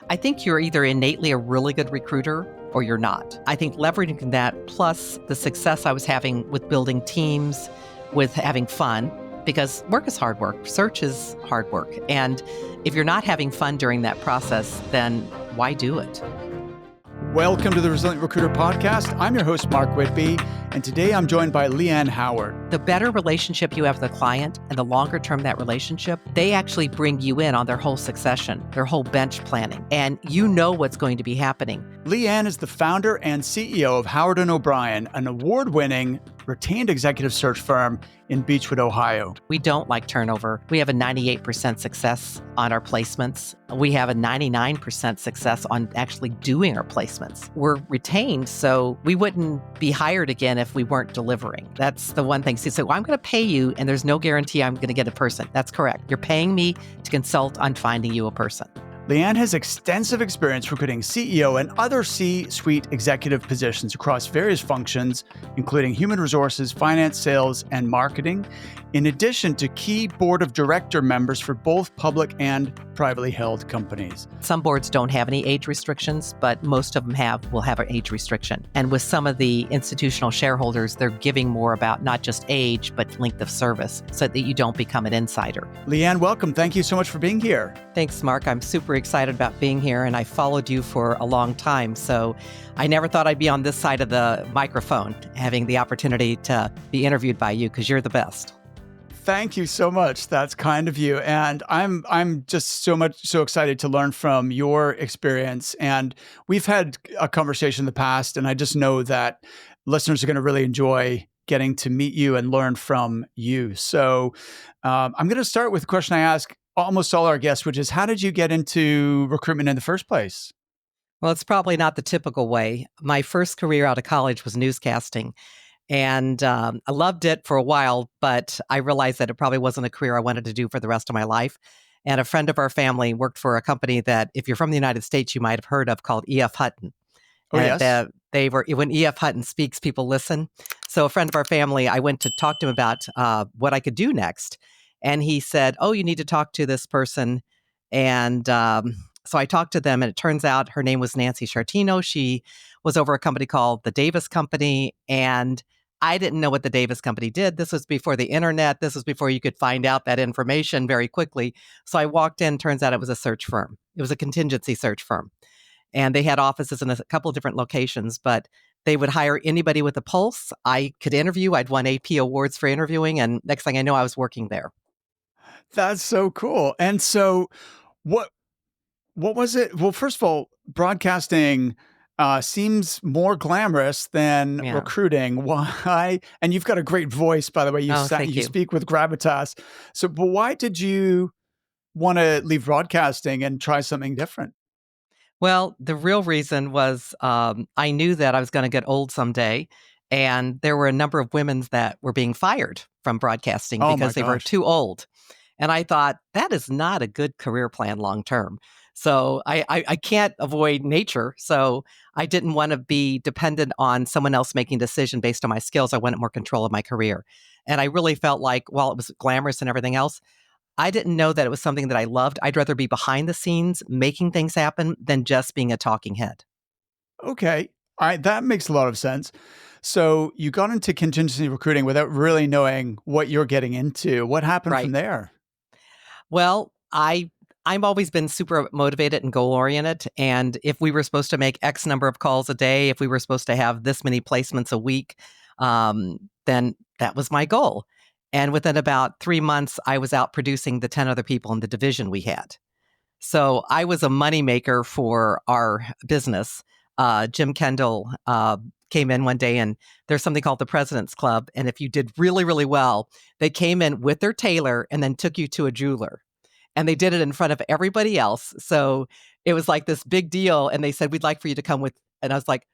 I think you're either innately a really good recruiter or you're not. I think leveraging that plus the success I was having with building teams, with having fun, because work is hard work, search is hard work. And if you're not having fun during that process, then why do it? Welcome to the Resilient Recruiter Podcast. I'm your host, Mark Whitby, and today I'm joined by Leanne Howard. The better relationship you have with the client and the longer term that relationship, they actually bring you in on their whole succession, their whole bench planning, and you know what's going to be happening. Leanne is the founder and CEO of Howard & O'Brien, an award-winning retained executive search firm in Beechwood, Ohio. We don't like turnover. We have a 98% success on our placements. We have a 99% success on actually doing our placements. We're retained, so we wouldn't be hired again if we weren't delivering. That's the one thing. So I'm going to pay you, and there's no guarantee I'm going to get a person. That's correct. You're paying me to consult on finding you a person. Leanne has extensive experience recruiting CEO and other C-suite executive positions across various functions, including human resources, finance, sales, and marketing, in addition to key board of director members for both public and privately held companies. Some boards don't have any age restrictions, but most of them will have an age restriction. And with some of the institutional shareholders, they're giving more about not just age, but length of service so that you don't become an insider. Leanne, welcome. Thank you so much for being here. Thanks, Mark. I'm super excited about being here, and I followed you for a long time. So I never thought I'd be on this side of the microphone, having the opportunity to be interviewed by you because you're the best. Thank you so much. That's kind of you. And I'm just so excited to learn from your experience. And we've had a conversation in the past, and I just know that listeners are going to really enjoy getting to meet you and learn from you. So I'm going to start with a question I ask almost all our guests, which is, how did you get into recruitment in the first place? Well, it's probably not the typical way. My first career out of college was newscasting. And I loved it for a while, but I realized that it probably wasn't a career I wanted to do for the rest of my life. And a friend of our family worked for a company that, if you're from the United States, you might have heard of, called E.F. Hutton. Oh, yes. When E.F. Hutton speaks, people listen. So a friend of our family, I went to talk to him about what I could do next. And he said, "Oh, you need to talk to this person." And so I talked to them, and it turns out her name was Nancy Chartino. She was over a company called the Davis Company, and I didn't know what the Davis Company did. This was before the internet. This was before you could find out that information very quickly. So I walked in, turns out it was a search firm. It was a contingency search firm. And they had offices in a couple of different locations, but they would hire anybody with a pulse. I could interview. I'd won AP awards for interviewing, and next thing I know, I was working there. That's so cool. And so what was it? Well, first of all, broadcasting seems more glamorous than recruiting. Why? And you've got a great voice, by the way. You speak with gravitas. So, but why did you want to leave broadcasting and try something different? Well, the real reason was I knew that I was going to get old someday. And there were a number of women that were being fired from broadcasting because they were too old. And I thought, that is not a good career plan long term. So I can't avoid nature. So I didn't want to be dependent on someone else making a decision based on my skills. I wanted more control of my career. And I really felt like, while it was glamorous and everything else, I didn't know that it was something that I loved. I'd rather be behind the scenes making things happen than just being a talking head. Okay. All right. That makes a lot of sense. So you got into contingency recruiting without really knowing what you're getting into. What happened from there? Well, I've always been super motivated and goal-oriented. And if we were supposed to make X number of calls a day, if we were supposed to have this many placements a week, then that was my goal. And within about 3 months, I was out producing the 10 other people in the division we had. So I was a moneymaker for our business. Jim Kendall came in one day, and there's something called the President's Club. And if you did really, really well, they came in with their tailor and then took you to a jeweler. And they did it in front of everybody else. So it was like this big deal. And they said, "We'd like for you to come with," and I was like,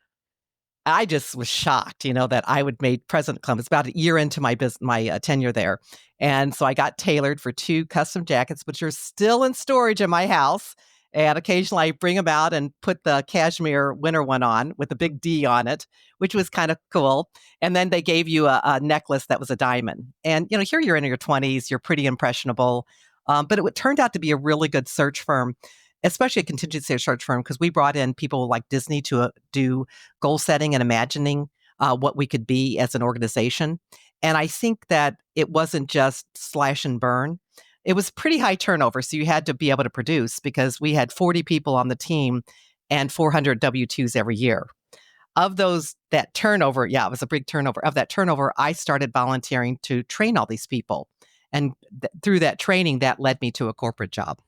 I just was shocked, that I would make President Club. It's about a year into my tenure there. And so I got tailored for 2 custom jackets, which are still in storage in my house. And occasionally I bring them out and put the cashmere winter one on with a big D on it, which was kind of cool. And then they gave you a necklace that was a diamond. And, here you're in your 20s, you're pretty impressionable. But it turned out to be a really good search firm. especially a contingency search firm, because we brought in people like Disney to do goal setting and imagining what we could be as an organization. And I think that it wasn't just slash and burn. It was pretty high turnover. So you had to be able to produce because we had 40 people on the team and 400 W-2s every year. Of those, that turnover, yeah, it was a big turnover. Of that turnover, I started volunteering to train all these people. And through that training, that led me to a corporate job.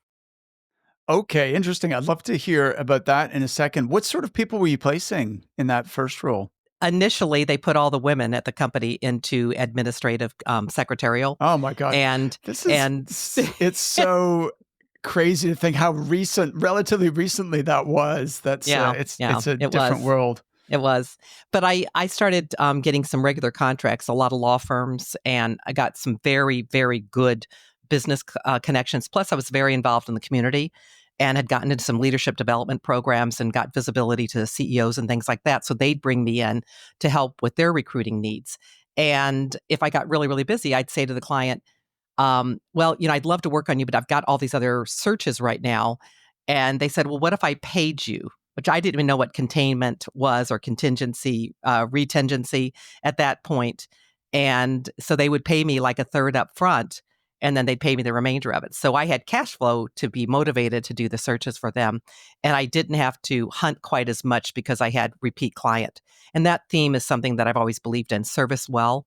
Okay, interesting. I'd love to hear about that in a second. What sort of people were you placing in that first role? Initially, they put all the women at the company into administrative secretarial. Oh my god. And, This is and, it's so crazy to think how relatively recently that was. That's yeah, yeah, it's a it different was. world. It was. But I started getting some regular contracts, a lot of law firms, and I got some very, very good business connections. Plus, I was very involved in the community and had gotten into some leadership development programs and got visibility to CEOs and things like that. So they'd bring me in to help with their recruiting needs. And if I got really, really busy, I'd say to the client, well, I'd love to work on you, but I've got all these other searches right now. And they said, well, what if I paid you? Which I didn't even know what containment was or contingency, retingency at that point. And so they would pay me like a third up front and then they'd pay me the remainder of it. So I had cash flow to be motivated to do the searches for them. And I didn't have to hunt quite as much because I had repeat client. And that theme is something that I've always believed in: service well,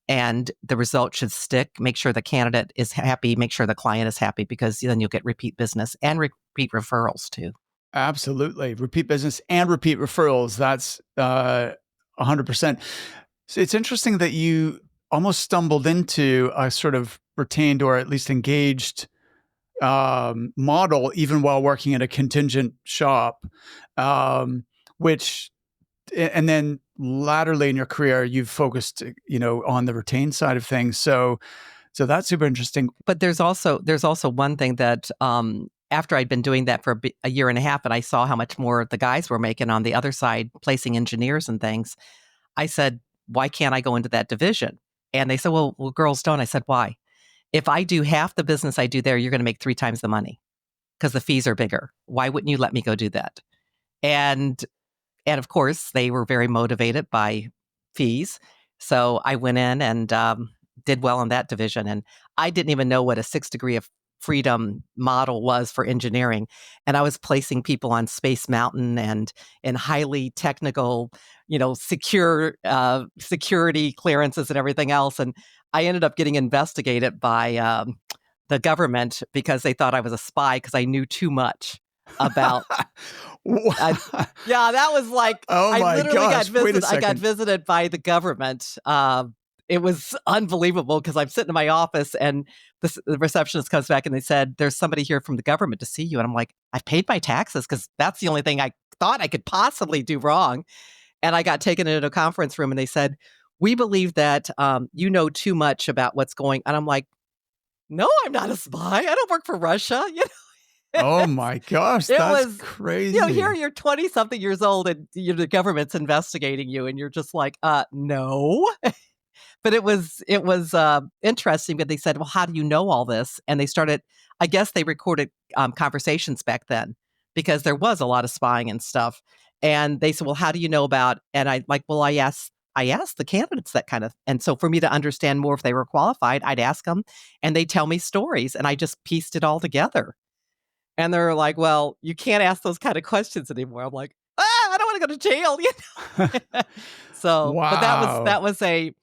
and the result should stick. Make sure the candidate is happy, make sure the client is happy, because then you'll get repeat business and repeat referrals too. Absolutely. Repeat business and repeat referrals. That's 100%. So it's interesting that you almost stumbled into a sort of retained or at least engaged model, even while working at a contingent shop, um, which, and then laterally in your career, you've focused, on the retained side of things. So that's super interesting. But there's also one thing that after I'd been doing that for a year and a half, and I saw how much more the guys were making on the other side, placing engineers and things, I said, why can't I go into that division? And they said, well, girls don't. I said, why? If I do half the business I do there, you're going to make 3 times the money because the fees are bigger. Why wouldn't you let me go do that? And and of course, they were very motivated by fees. So I went in and did well in that division. And I didn't even know what a 6 degree of freedom model was for engineering. And I was placing people on Space Mountain and in highly technical, secure security clearances and everything else. And I ended up getting investigated by the government because they thought I was a spy because I knew too much about yeah, that was like Oh I my literally gosh. Wait a I got second. visited by the government. It was unbelievable because I'm sitting in my office and the receptionist comes back and they said, "There's somebody here from the government to see you." And I'm like, "I've paid my taxes because that's the only thing I thought I could possibly do wrong." And I got taken into a conference room and they said, "We believe that you know too much about what's going." And I'm like, "No, I'm not a spy. I don't work for Russia." Oh my gosh. It That's was, here crazy. you're 20 something years old and the government's investigating you and you're just like, no. But it was interesting. But they said, well, how do you know all this? And they started, I guess they recorded conversations back then because there was a lot of spying and stuff. And they said, well, how do you know about? And I like, well, I asked the candidates that kind of, and so for me to understand more if they were qualified, I'd ask them and they tell me stories and I just pieced it all together. And they're like, "Well, you can't ask those kind of questions anymore." I'm like, I don't wanna go to jail," So, but that was Wow. that was a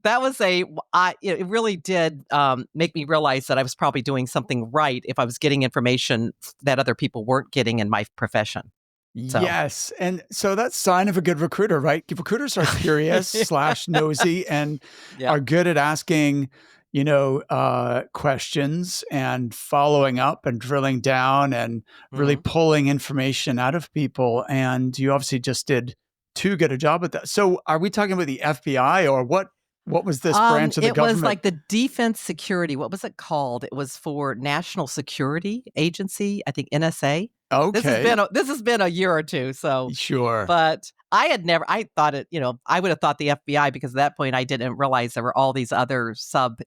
that was a I it really did, make me realize that I was probably doing something right if I was getting information that other people weren't getting in my profession. So Yes, and so that's sign of a good recruiter, right? Recruiters are curious slash nosy and Yeah. are good at asking, questions and following up and drilling down and really Mhm. pulling information out of people. And you obviously just did too good a job at that. So, are we talking about the FBI or what? What was this branch of the It was government? like the Defense Security, what was it called? It was for National Security Agency, I think NSA. Okay, This has been a year or 2, so sure. but I thought I would have thought the FBI because at that point I didn't realize there were all these other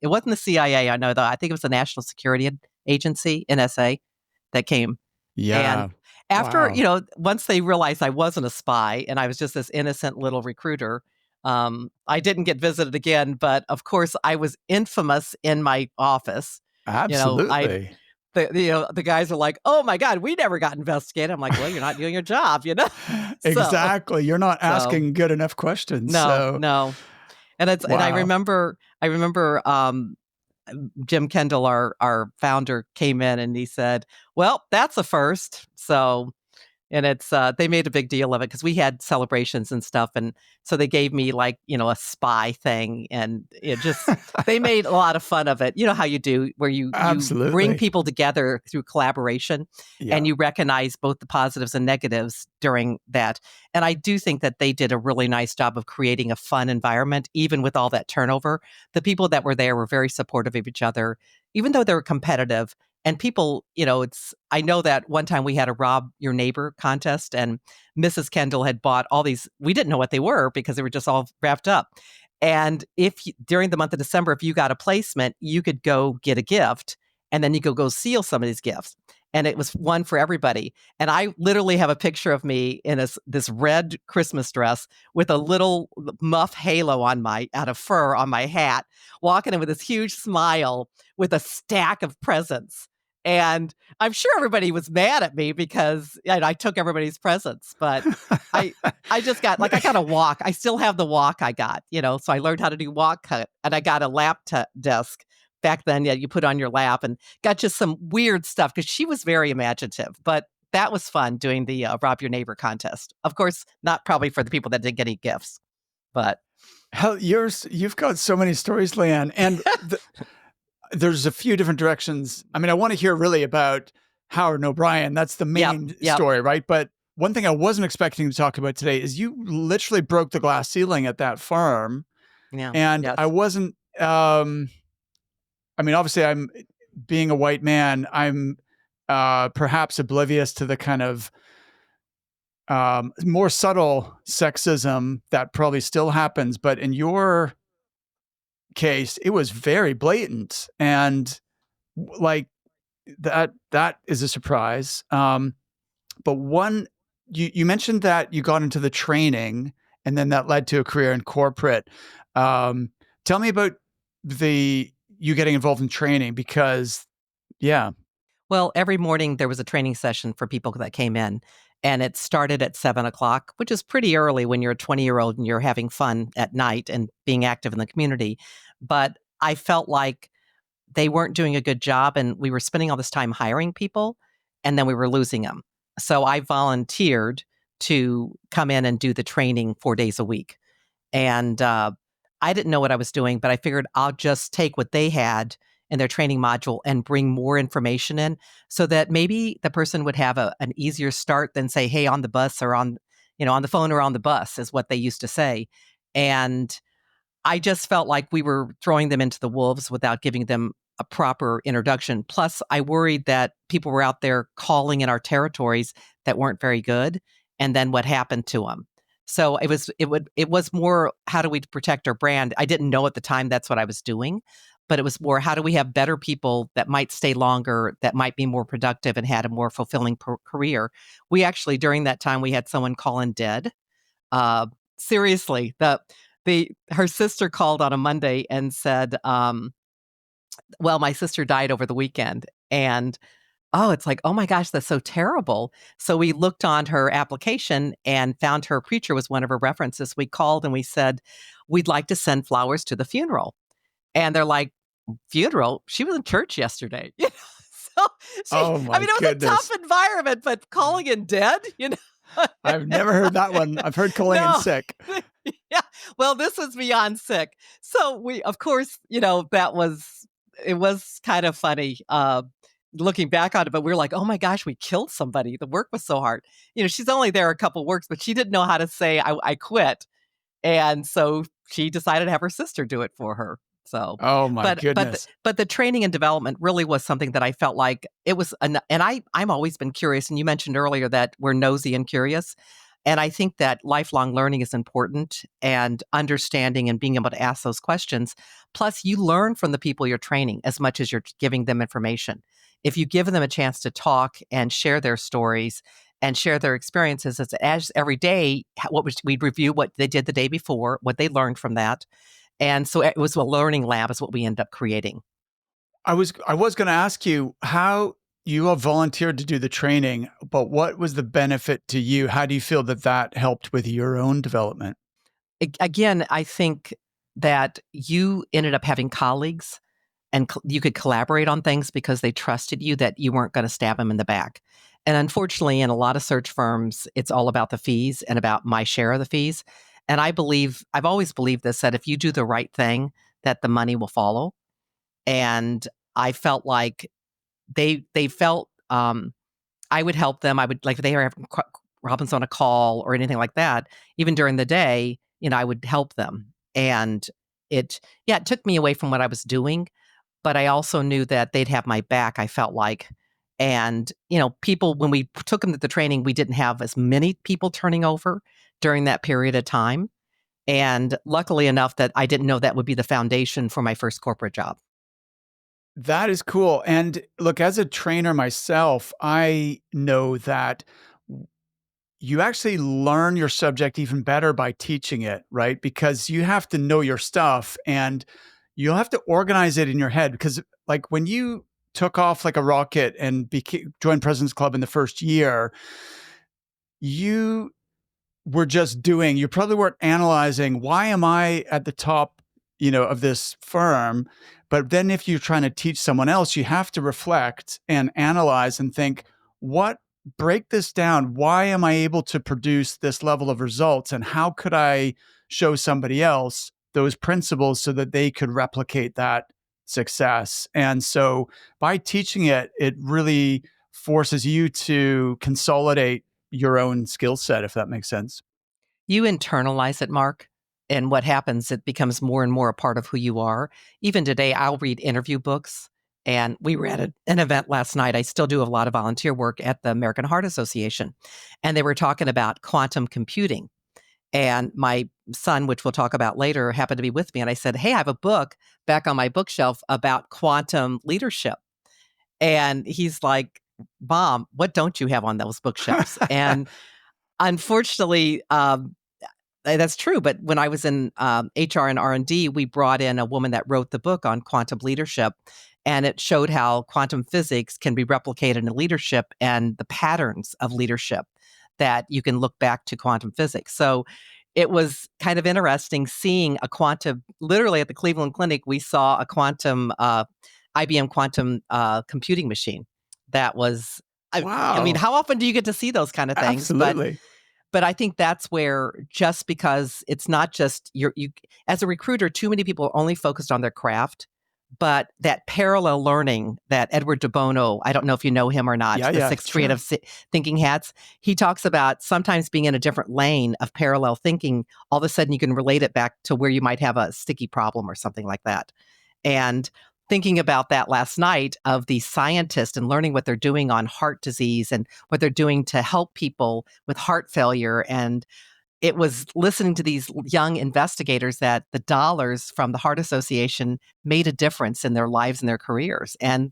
it wasn't the CIA, I know that. I think it was the National Security Agency, NSA, that came. And Yeah. after, Wow. once they realized I wasn't a spy and I was just this innocent little recruiter, I didn't get visited again. But of course, I was infamous in my office. You know, I Absolutely. the guys are like, "Oh my God, we never got investigated." I'm like, "Well, you're not doing your job." So, Exactly. You're not so asking good enough questions. no, So, no, and wow. I remember Jim Kendall, our founder, came in and he said, "Well, that's a first." So and they made a big deal of it because we had celebrations and stuff. And so they gave me like, a spy thing. And they made a lot of fun of it. You know how you do, where you bring Absolutely. people together through collaboration Yeah. and you recognize both the positives and negatives during that. And I do think that they did a really nice job of creating a fun environment, even with all that turnover. The people that were there were very supportive of each other, even though they were competitive. And people, I know that one time we had a rob your neighbor contest and Mrs. Kendall had bought all these, we didn't know what they were because they were just all wrapped up. And during the month of December, if you got a placement, you could go get a gift and then you could go seal some of these gifts. And it was one for everybody. And I literally have a picture of me in this red Christmas dress with a little muff halo out of fur on my hat, walking in with this huge smile with a stack of presents. And I'm sure everybody was mad at me because I took everybody's presents, but I I just got like I got a walk. I still have the walk I got, so I learned how to do walk cut and I got a desk back then. Yeah, you put on your lap and got just some weird stuff because she was very imaginative. But that was fun doing the rob your neighbor contest. Of course, not probably for the people that didn't get any gifts, but Hell, you've got so many stories, Leanne, and there's a few different directions. I mean, I want to hear really about Howard and O'Brien. That's the yep, main yep, story, right? But one thing I wasn't expecting to talk about today is you literally broke the glass ceiling at that farm, yeah, and I yes. wasn't. I mean, obviously, I'm being a white man. I'm perhaps oblivious to the kind of more subtle sexism that probably still happens, but in your case, it was very blatant and like that is a surprise. But one, you mentioned that you got into the training and then that led to a career in corporate. Um, Tell me about the you getting involved in training because yeah. Well, every morning there was a training session for people that came in, and it started at 7 o'clock, which is pretty early when you're a 20-year-old and you're having fun at night and being active in the community. But I felt like they weren't doing a good job, and we were spending all this time hiring people, and then we were losing them. So I volunteered to come in and do the training 4 days a week. And I didn't know what I was doing, but I figured I'll just take what they had in their training module and bring more information in so that maybe the person would have an easier start than say, hey, on the bus or on the phone or on the bus is what they used to say. And I just felt like we were throwing them into the wolves without giving them a proper introduction. Plus, I worried that people were out there calling in our territories that weren't very good, and then what happened to them. So it was more how do we protect our brand? I didn't know at the time that's what I was doing, but it was more how do we have better people that might stay longer, that might be more productive and had a more fulfilling career. We actually during that time we had someone call in dead. Uh, Seriously, the her sister called on a Monday and said, "Well, my sister died over the weekend." And oh, it's like, "Oh my gosh, that's so terrible." So we looked on her application and found her preacher was one of her references. We called and we said, "We'd like to send flowers to the funeral." And they're like, "Funeral? She was in church yesterday." So Oh I my mean, it was a goodness. tough environment, but calling in dead. I've never heard that one. I've heard calling in No. sick. Yeah. Well, this was beyond sick. So we, of course, it was kind of funny looking back on it, but we were like, oh my gosh, we killed somebody. The work was so hard. She's only there a couple works, but she didn't know how to say, I quit. And so she decided to have her sister do it for her. So, Oh my but goodness. but the training and development really was something that I felt like it was, and I'm always been curious. And you mentioned earlier that we're nosy and curious, and I think that lifelong learning is important and understanding and being able to ask those questions. Plus, you learn from the people you're training as much as you're giving them information. if you give them a chance to talk and share their stories and share their experiences, as every day, we'd review what they did the day before, what they learned from that. And so it was a learning lab is what we ended up creating. I was going to ask you how you all volunteered to do the training, but what was the benefit to you? How do you feel that that helped with your own development? Again, I think that you ended up having colleagues and you could collaborate on things because they trusted you that you weren't going to stab them in the back. And unfortunately, in a lot of search firms, it's all about the fees and about my share of the fees. And I've always believed this, that if you do the right thing, that the money will follow. And I felt like they felt I would help them. I would, like, if they were having problems on a call or anything like that, even during the day, I would help them. And it took me away from what I was doing, but I also knew that they'd have my back, I felt like. And, people, when we took them to the training, we didn't have as many people turning over during that period of time. And luckily enough that I didn't know that would be the foundation for my first corporate job. That is cool. And look, as a trainer myself, I know that you actually learn your subject even better by teaching it, right? Because you have to know your stuff and you'll have to organize it in your head. Because, like, when you took off like a rocket and joined President's Club in the first year, you were just doing, you probably weren't analyzing, why am I at the top, of this firm? But then if you're trying to teach someone else, you have to reflect and analyze and think, what break this down? Why am I able to produce this level of results? And how could I show somebody else those principles so that they could replicate that success? And so by teaching it, it really forces you to consolidate your own skill set, if that makes sense. You internalize it, Mark. And what happens, it becomes more and more a part of who you are. Even today, I'll read interview books. And we were at an event last night. I still do a lot of volunteer work at the American Heart Association. And they were talking about quantum computing. And my son, which we'll talk about later, happened to be with me. And I said, "Hey, I have a book back on my bookshelf about quantum leadership." And he's like, "Mom, what don't you have on those bookshelves?" And unfortunately, that's true. But when I was in HR and R&D, we brought in a woman that wrote the book on quantum leadership, and it showed how quantum physics can be replicated in leadership and the patterns of leadership that you can look back to quantum physics. So it was kind of interesting seeing a quantum, literally at the Cleveland Clinic, we saw a IBM quantum computing machine that was, I mean, Wow. how often do you get to see those kind of things? Absolutely. But I think that's where, just because it's not just you as a recruiter, too many people are only focused on their craft, but that parallel learning that Edward de Bono, I don't know if you know him or not, Yeah, the yeah, six sure. creative thinking hats. He talks about sometimes being in a different lane of parallel thinking, all of a sudden you can relate it back to where you might have a sticky problem or something like that. And thinking about that last night of the scientists and learning what they're doing on heart disease and what they're doing to help people with heart failure. And it was listening to these young investigators that the dollars from the Heart Association made a difference in their lives and their careers. And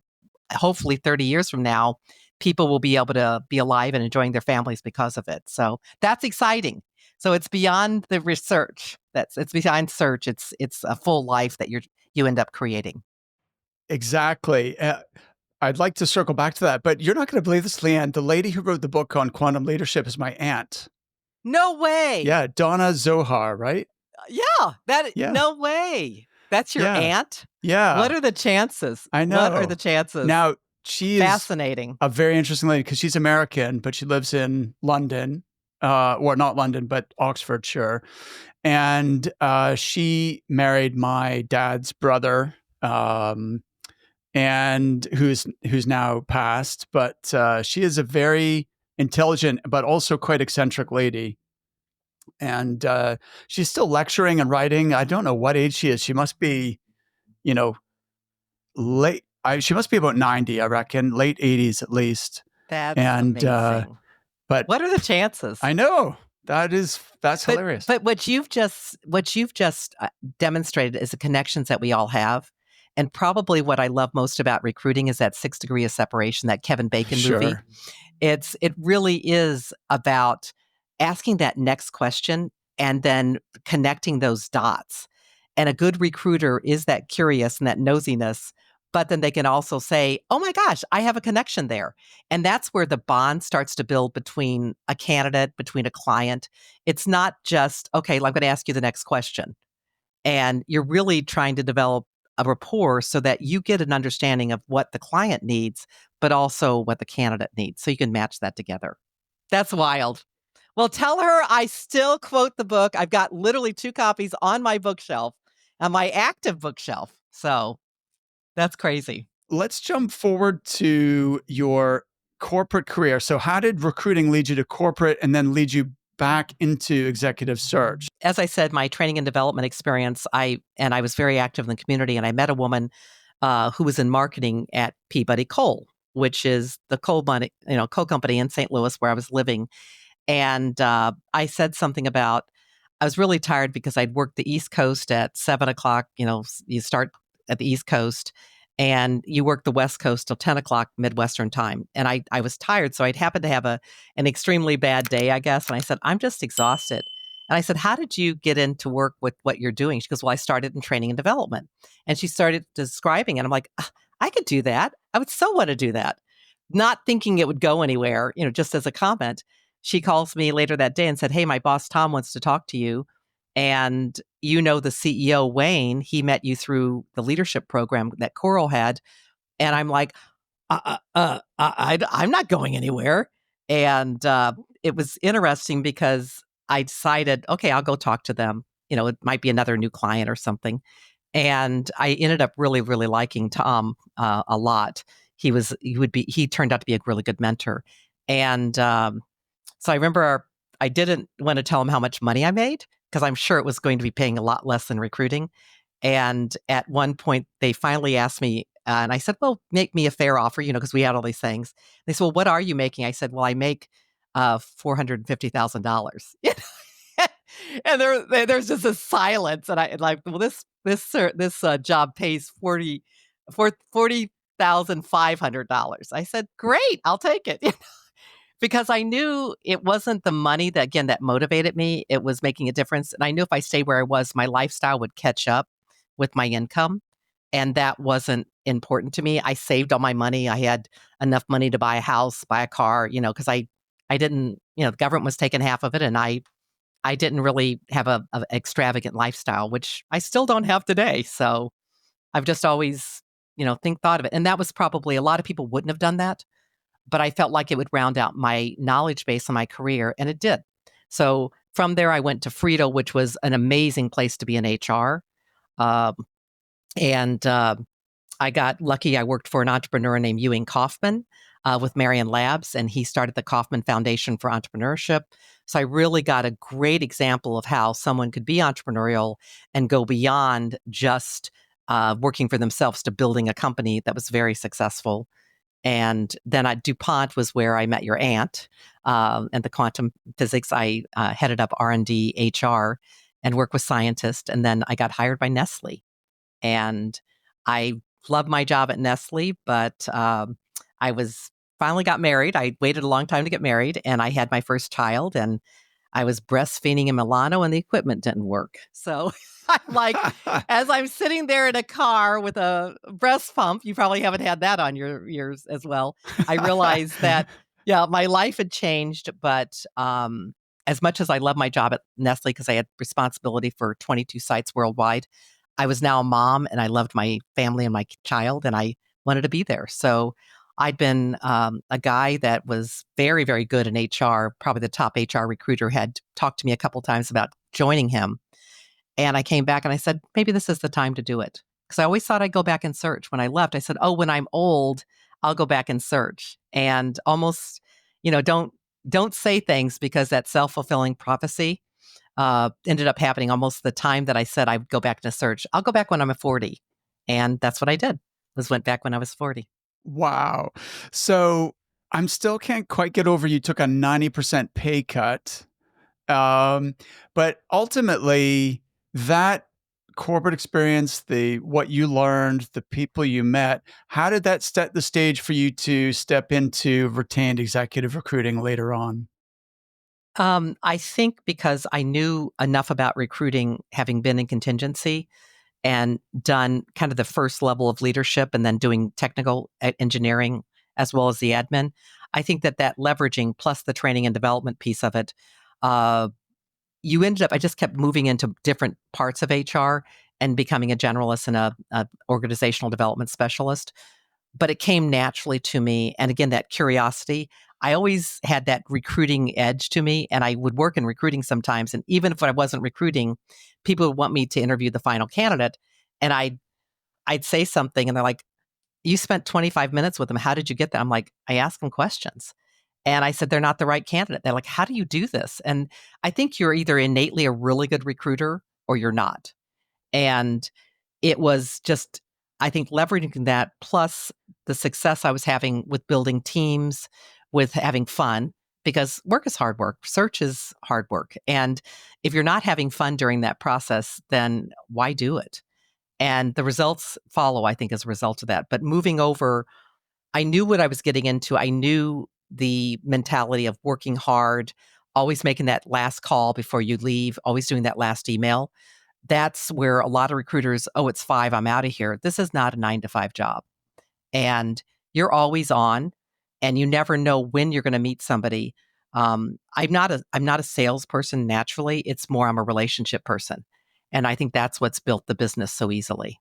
hopefully 30 years from now, people will be able to be alive and enjoying their families because of it. So that's exciting. So it's beyond the research. It's behind search. It's a full life that you end up creating. Exactly. I'd like to circle back to that, but you're not going to believe this, Leanne. The lady who wrote the book on quantum leadership is my aunt. No way. Yeah, Donna Zohar, right? Yeah, Yeah, no way. That's your yeah, aunt? What yeah. are the chances? I What are the know. chances? Now, she is Fascinating. a very interesting lady because she's American, but she lives in London, or not London, but Oxfordshire. And she married my dad's brother, and who's now passed. But she is a very intelligent, but also quite eccentric lady. And she's still lecturing and writing. I don't know what age she is. She must be, you know, late. She must be about 90, I reckon, late 80s at least. That's And amazing. but What are the chances? I know that's But hilarious. what you've just demonstrated is the connections that we all have. And probably what I love most about recruiting is that 6 Degrees of Separation, that Kevin Bacon movie. Sure. It really is about asking that next question and then connecting those dots. And a good recruiter is that curious and that nosiness, but then they can also say, "Oh my gosh, I have a connection there." And that's where the bond starts to build between a candidate, between a client. It's not just, "Okay, well, I'm going to ask you the next question." And you're really trying to develop a rapport so that you get an understanding of what the client needs, but also what the candidate needs. So you can match that together. That's wild. Well, tell her I still quote the book. I've got literally 2 copies on my bookshelf, on my active bookshelf. So that's crazy. Let's jump forward to your corporate career. So, how did recruiting lead you to corporate and then lead you back into executive search? As I said, my training and development experience, I was very active in the community, and I met a woman who was in marketing at Peabody Coal, which is the coal company in St. Louis where I was living. And I said something about I was really tired because I'd worked the East Coast at 7 o'clock. You start at the East Coast and you work the West Coast till 10 o'clock Midwestern time. And I was tired. So I'd happened to have an extremely bad day, I guess. And I said, I'm just exhausted. And I said, how did you get into work with what you're doing? She goes, well, I started in training and development. And she started describing it. I'm like, "Ah, I could do that. I would so want to do that. Not thinking it would go anywhere, just as a comment. She calls me later that day and said, "Hey, my boss Tom wants to talk to you. And the CEO, Wayne, he met you through the leadership program that Coral had." And I'm like, I'm not going anywhere. And it was interesting because I decided, okay, I'll go talk to them. It might be another new client or something. And I ended up really, really liking Tom a lot. He turned out to be a really good mentor. And so I remember I didn't want to tell him how much money I made because I'm sure it was going to be paying a lot less than recruiting. And at one point, they finally asked me, and I said, "Well, make me a fair offer," because we had all these things. They said, "Well, what are you making?" I said, "Well, I make $450,000." And there's just a silence, and I like, well, this job pays $40,500. I said, "Great, I'll take it." Because I knew it wasn't the money that motivated me. It was making a difference. And I knew if I stayed where I was, my lifestyle would catch up with my income. And that wasn't important to me. I saved all my money. I had enough money to buy a house, buy a car, because I didn't, the government was taking half of it. And I didn't really have a extravagant lifestyle, which I still don't have today. So I've just always, thought of it. And that was probably a lot of people wouldn't have done that, but I felt like it would round out my knowledge base on my career, and it did. So from there, I went to Frito, which was an amazing place to be in HR. Um, and I got lucky. I worked for an entrepreneur named Ewing Kaufman with Marion Labs, and he started the Kaufman Foundation for Entrepreneurship. So I really got a great example of how someone could be entrepreneurial and go beyond just working for themselves to building a company that was very successful. And then at DuPont was where I met your aunt, and the quantum physics. I headed up R&D HR and worked with scientists. And then I got hired by Nestle. And I loved my job at Nestle, but I was finally got married. I waited a long time to get married, and I had my first child, and I was breastfeeding in Milano, and the equipment didn't work. So I'm like, as I'm sitting there in a car with a breast pump, you probably haven't had that on your ears as well. I realized that, yeah, my life had changed, but as much as I love my job at Nestle because I had responsibility for 22 sites worldwide, I was now a mom and I loved my family and my child, and I wanted to be there. So I'd been a guy that was very, very good in HR, probably the top HR recruiter, had talked to me a couple times about joining him. And I came back and I said, maybe this is the time to do it. Because I always thought I'd go back and search. When I left, I said, oh, when I'm old, I'll go back and search. And almost, don't say things because that self-fulfilling prophecy ended up happening almost the time that I said I'd go back to search. I'll go back when I'm 40. And that's what I did, was went back when I was 40. Wow. So I'm still can't quite get over you took a 90% pay cut. Um, but ultimately, that corporate experience, the what you learned, the people you met, how did that set the stage for you to step into retained executive recruiting later on? I think because I knew enough about recruiting, having been in contingency and done kind of the first level of leadership and then doing technical engineering as well as the admin. I think that leveraging plus the training and development piece of it, uh, I just kept moving into different parts of HR and becoming a generalist and a organizational development specialist. But it came naturally to me. And again, that curiosity, I always had that recruiting edge to me. And I would work in recruiting sometimes. And even if I wasn't recruiting, people would want me to interview the final candidate. And I'd say something and they're like, you spent 25 minutes with them. How did you get that? I'm like, I asked them questions. And I said, they're not the right candidate. They're like, how do you do this? And I think you're either innately a really good recruiter or you're not. And it was just, I think, leveraging that plus the success I was having with building teams, with having fun, because work is hard work, search is hard work. And if you're not having fun during that process, then why do it? And the results follow, I think, as a result of that. But moving over, I knew what I was getting into. I knew the mentality of working hard, always making that last call before you leave, always doing that last email. That's where a lot of recruiters, oh, it's 5, I'm out of here. This is not a 9 to 5 job. And you're always on and you never know when you're going to meet somebody. I'm not a salesperson naturally. It's more I'm a relationship person. And I think that's what's built the business so easily.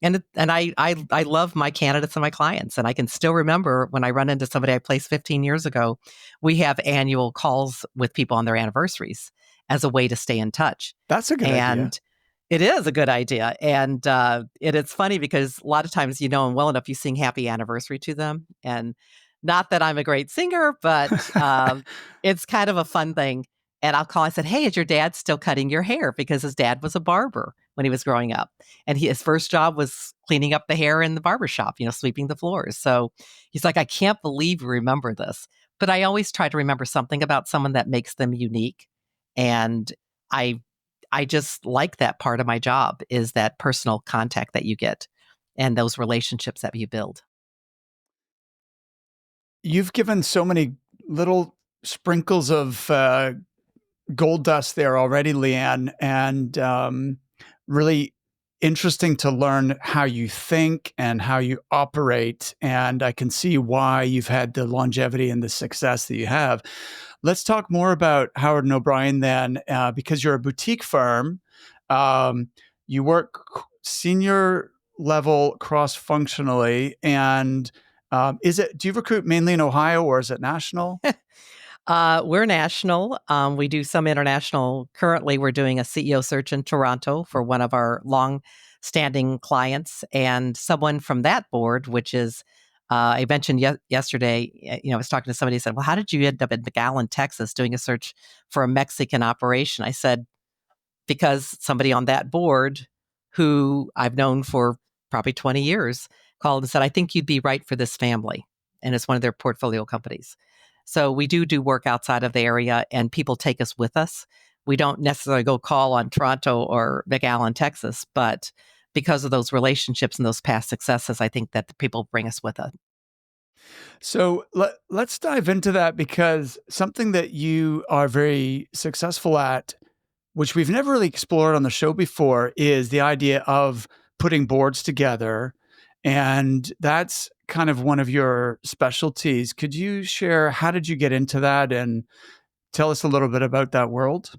And I love my candidates and my clients, and I can still remember when I run into somebody I placed 15 years ago, we have annual calls with people on their anniversaries as a way to stay in touch. That's a good idea. And it is a good idea. And it's funny because a lot of times you know them well enough, you sing happy anniversary to them. And not that I'm a great singer, but it's kind of a fun thing. And I'll call, I said, hey, is your dad still cutting your hair? Because his dad was a barber when he was growing up. And his first job was cleaning up the hair in the barber shop, sweeping the floors. So he's like, I can't believe you remember this. But I always try to remember something about someone that makes them unique. And I I just like that part of my job is that personal contact that you get and those relationships that you build. You've given so many little sprinkles of gold dust there already, Leanne, and really interesting to learn how you think and how you operate. And I can see why you've had the longevity and the success that you have. Let's talk more about Howard and O'Brien then, because you're a boutique firm. Um, you work senior level cross functionally, and is it? Do you recruit mainly in Ohio or is it national? We're national. We do some international. Currently, we're doing a CEO search in Toronto for one of our long-standing clients, and someone from that board, which is I mentioned yesterday. I was talking to somebody who said, "Well, how did you end up in McAllen, Texas, doing a search for a Mexican operation?" I said, because somebody on that board who I've known for probably 20 years called and said, I think you'd be right for this family. And it's one of their portfolio companies. So we do work outside of the area and people take us with us. We don't necessarily go call on Toronto or McAllen, Texas, but because of those relationships and those past successes, I think that the people bring us with us. So let's dive into that because something that you are very successful at, which we've never really explored on the show before, is the idea of putting boards together. And that's kind of one of your specialties. Could you share how did you get into that and tell us a little bit about that world?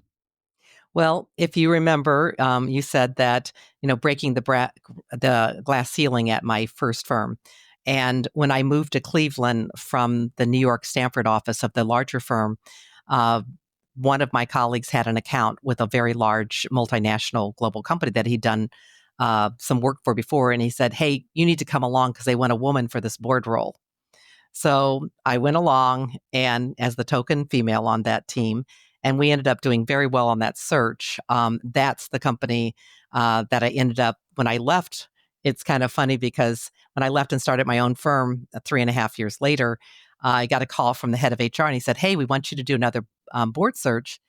Well, if you remember, you said that, breaking the glass ceiling at my first firm. And when I moved to Cleveland from the New York Stamford office of the larger firm, uh, one of my colleagues had an account with a very large multinational global company that he'd done some work for before. And he said, hey, you need to come along because they want a woman for this board role. So I went along and as the token female on that team, and we ended up doing very well on that search. That's the company that I ended up when I left. It's kind of funny because when I left and started my own firm 3.5 years later, I got a call from the head of HR and he said, hey, we want you to do another board search.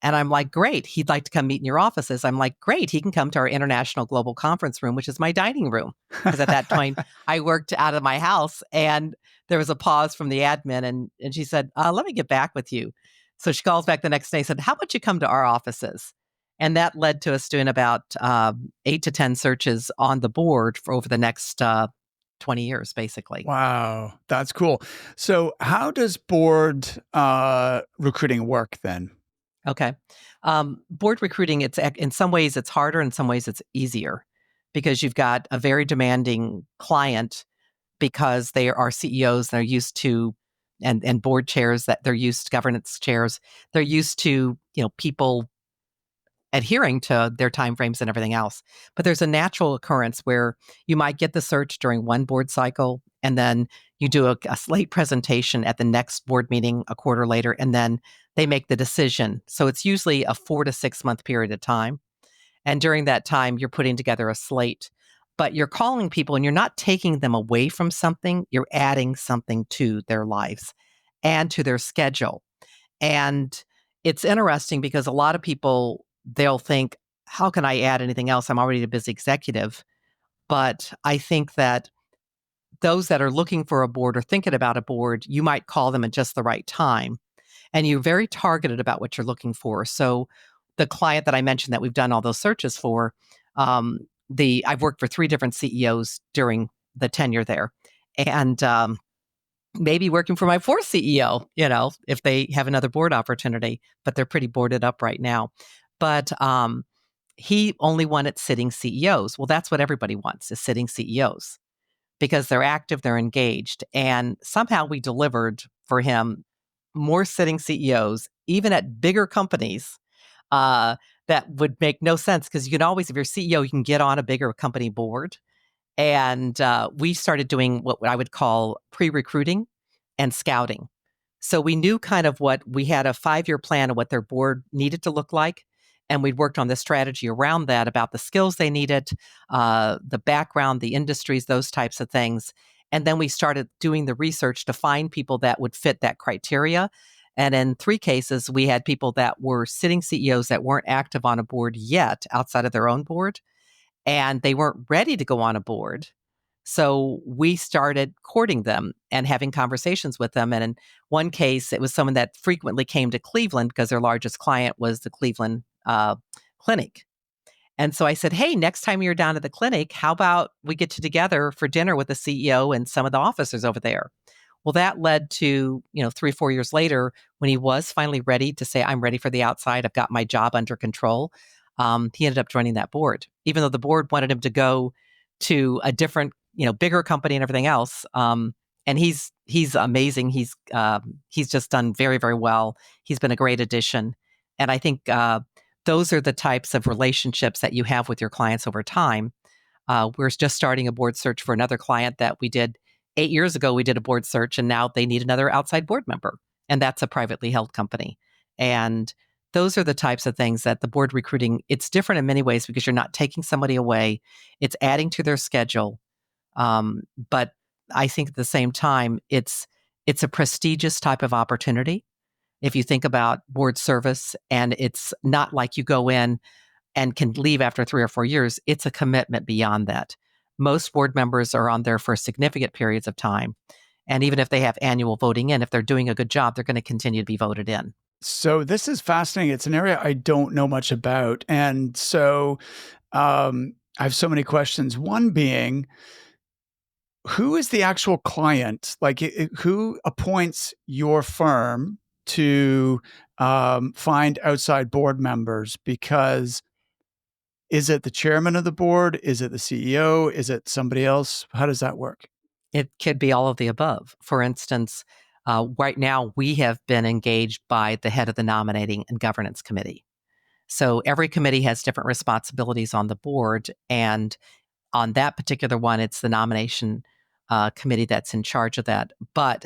And I'm like, great. He'd like to come meet in your offices. I'm like, great. He can come to our international global conference room, which is my dining room. Because at that point, I worked out of my house, and there was a pause from the admin. And she said, let me get back with you. So she calls back the next day and said, how about you come to our offices? And that led to us doing about 8 to 10 searches on the board for over the next 20 years, basically. Wow, that's cool. So, how does board recruiting work then? Okay. Board recruiting, in some ways it's harder, in some ways it's easier because you've got a very demanding client because they are CEOs, they're used to and board chairs that they're used to governance chairs. They're used to, people adhering to their timeframes and everything else. But there's a natural occurrence where you might get the search during one board cycle, and then you do a slate presentation at the next board meeting a quarter later, and then they make the decision. So it's usually a 4 to 6 month period of time. And during that time, you're putting together a slate, but you're calling people and you're not taking them away from something, you're adding something to their lives and to their schedule. And it's interesting because a lot of people, they'll think, how can I add anything else? I'm already a busy executive. But I think that those that are looking for a board or thinking about a board, you might call them at just the right time. And you're very targeted about what you're looking for. So the client that I mentioned that we've done all those searches for, I've worked for 3 different CEOs during the tenure there. And maybe working for my fourth CEO, if they have another board opportunity, but they're pretty boarded up right now. But he only wanted sitting CEOs. Well, that's what everybody wants, is sitting CEOs because they're active, they're engaged. And somehow we delivered for him more sitting CEOs, even at bigger companies, that would make no sense because you can always, if you're CEO, you can get on a bigger company board. And we started doing what I would call pre-recruiting and scouting. So we knew kind of what we had, a 5-year plan of what their board needed to look like. And we'd worked on the strategy around that, about the skills they needed, the background, the industries, those types of things. And then we started doing the research to find people that would fit that criteria. And in 3 cases, we had people that were sitting CEOs that weren't active on a board yet outside of their own board, and they weren't ready to go on a board. So we started courting them and having conversations with them. And in one case, it was someone that frequently came to Cleveland because their largest client was the Cleveland clinic. And so I said, hey, next time you're down at the clinic, how about we get together for dinner with the CEO and some of the officers over there? Well, that led to, 3 or 4 years later, when he was finally ready to say, I'm ready for the outside, I've got my job under control. He ended up joining that board, even though the board wanted him to go to a different, bigger company and everything else. And he's amazing. He's just done very, very well. He's been a great addition. And I think those are the types of relationships that you have with your clients over time. We're just starting a board search for another client that we did 8 years ago. We did a board search, and now they need another outside board member. And that's a privately held company. And those are the types of things that the board recruiting, it's different in many ways because you're not taking somebody away. It's adding to their schedule. But I think at the same time, it's a prestigious type of opportunity. If you think about board service, and it's not like you go in and can leave after 3 or 4 years, it's a commitment beyond that. Most board members are on there for significant periods of time. And even if they have annual voting in, if they're doing a good job, they're going to continue to be voted in. So this is fascinating. It's an area I don't know much about. And so I have so many questions. One being, who is the actual client? Like, who appoints your firm to find outside board members? Because is it the chairman of the board? Is it the CEO? Is it somebody else? How does that work? It could be all of the above. For instance, right now we have been engaged by the head of the nominating and governance committee. So every committee has different responsibilities on the board. And on that particular one, it's the nomination committee that's in charge of that. But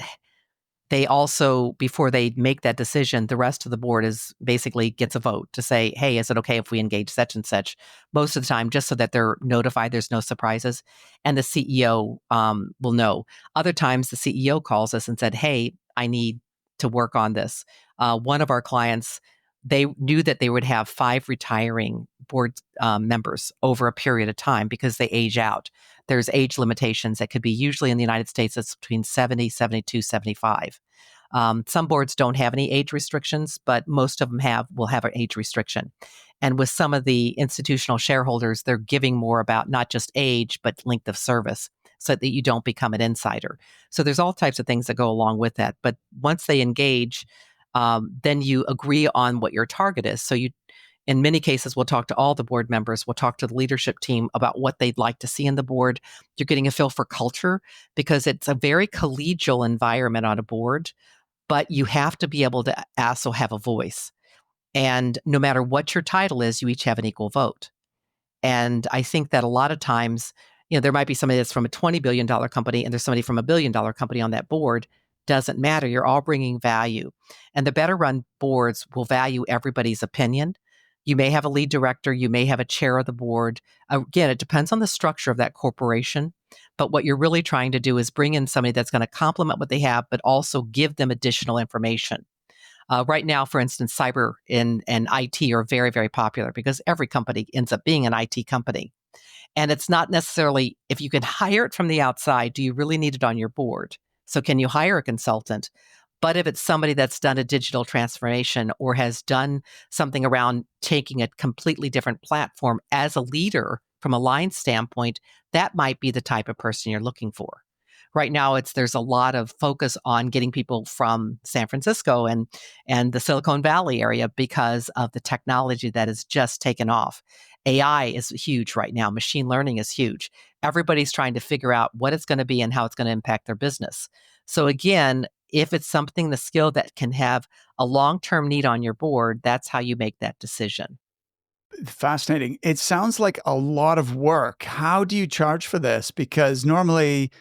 they also, before they make that decision, the rest of the board is basically gets a vote to say, hey, is it okay if we engage such and such? Most of the time, just so that they're notified, there's no surprises. And the CEO will know. Other times, the CEO calls us and said, hey, I need to work on this. One of our clients, they knew that they would have 5 retiring board members over a period of time because they age out. There's age limitations that could be, usually in the United States, it's between 70, 72, 75. Some boards don't have any age restrictions, but most of them will have an age restriction. And with some of the institutional shareholders, they're giving more about not just age, but length of service so that you don't become an insider. So there's all types of things that go along with that. But once they engage, then you agree on what your target is. So in many cases, we'll talk to all the board members. We'll talk to the leadership team about what they'd like to see in the board. You're getting a feel for culture because it's a very collegial environment on a board, but you have to be able to also have a voice. And no matter what your title is, you each have an equal vote. And I think that a lot of times, there might be somebody that's from a $20 billion company and there's somebody from a $1 billion company on that board. Doesn't matter. You're all bringing value. And the better run boards will value everybody's opinion. You may have a lead director. You may have a chair of the board. Again, it depends on the structure of that corporation. But what you're really trying to do is bring in somebody that's going to complement what they have, but also give them additional information. Right now, for instance, cyber and IT are very, very popular because every company ends up being an IT company. And it's not necessarily, if you can hire it from the outside, do you really need it on your board? So can you hire a consultant? But if it's somebody that's done a digital transformation or has done something around taking a completely different platform as a leader from a line standpoint, that might be the type of person you're looking for. Right now, there's a lot of focus on getting people from San Francisco and the Silicon Valley area because of the technology that has just taken off. AI is huge right now. Machine learning is huge. Everybody's trying to figure out what it's going to be and how it's going to impact their business. So again, if it's something, the skill that can have a long-term need on your board, that's how you make that decision. Fascinating. It sounds like a lot of work. How do you charge for this? Because normally,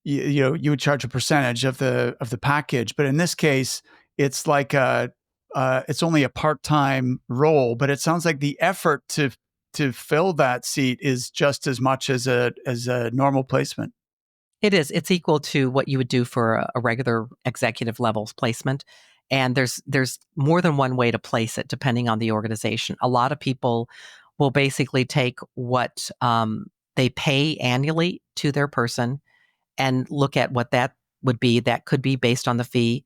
you would charge a percentage of the package, but in this case, it's like it's only a part-time role, but it sounds like the effort to fill that seat is just as much as a normal placement. It is. It's equal to what you would do for a regular executive levels placement. And there's more than one way to place it depending on the organization. A lot of people will basically take what they pay annually to their person and look at what that would be. That could be based on the fee.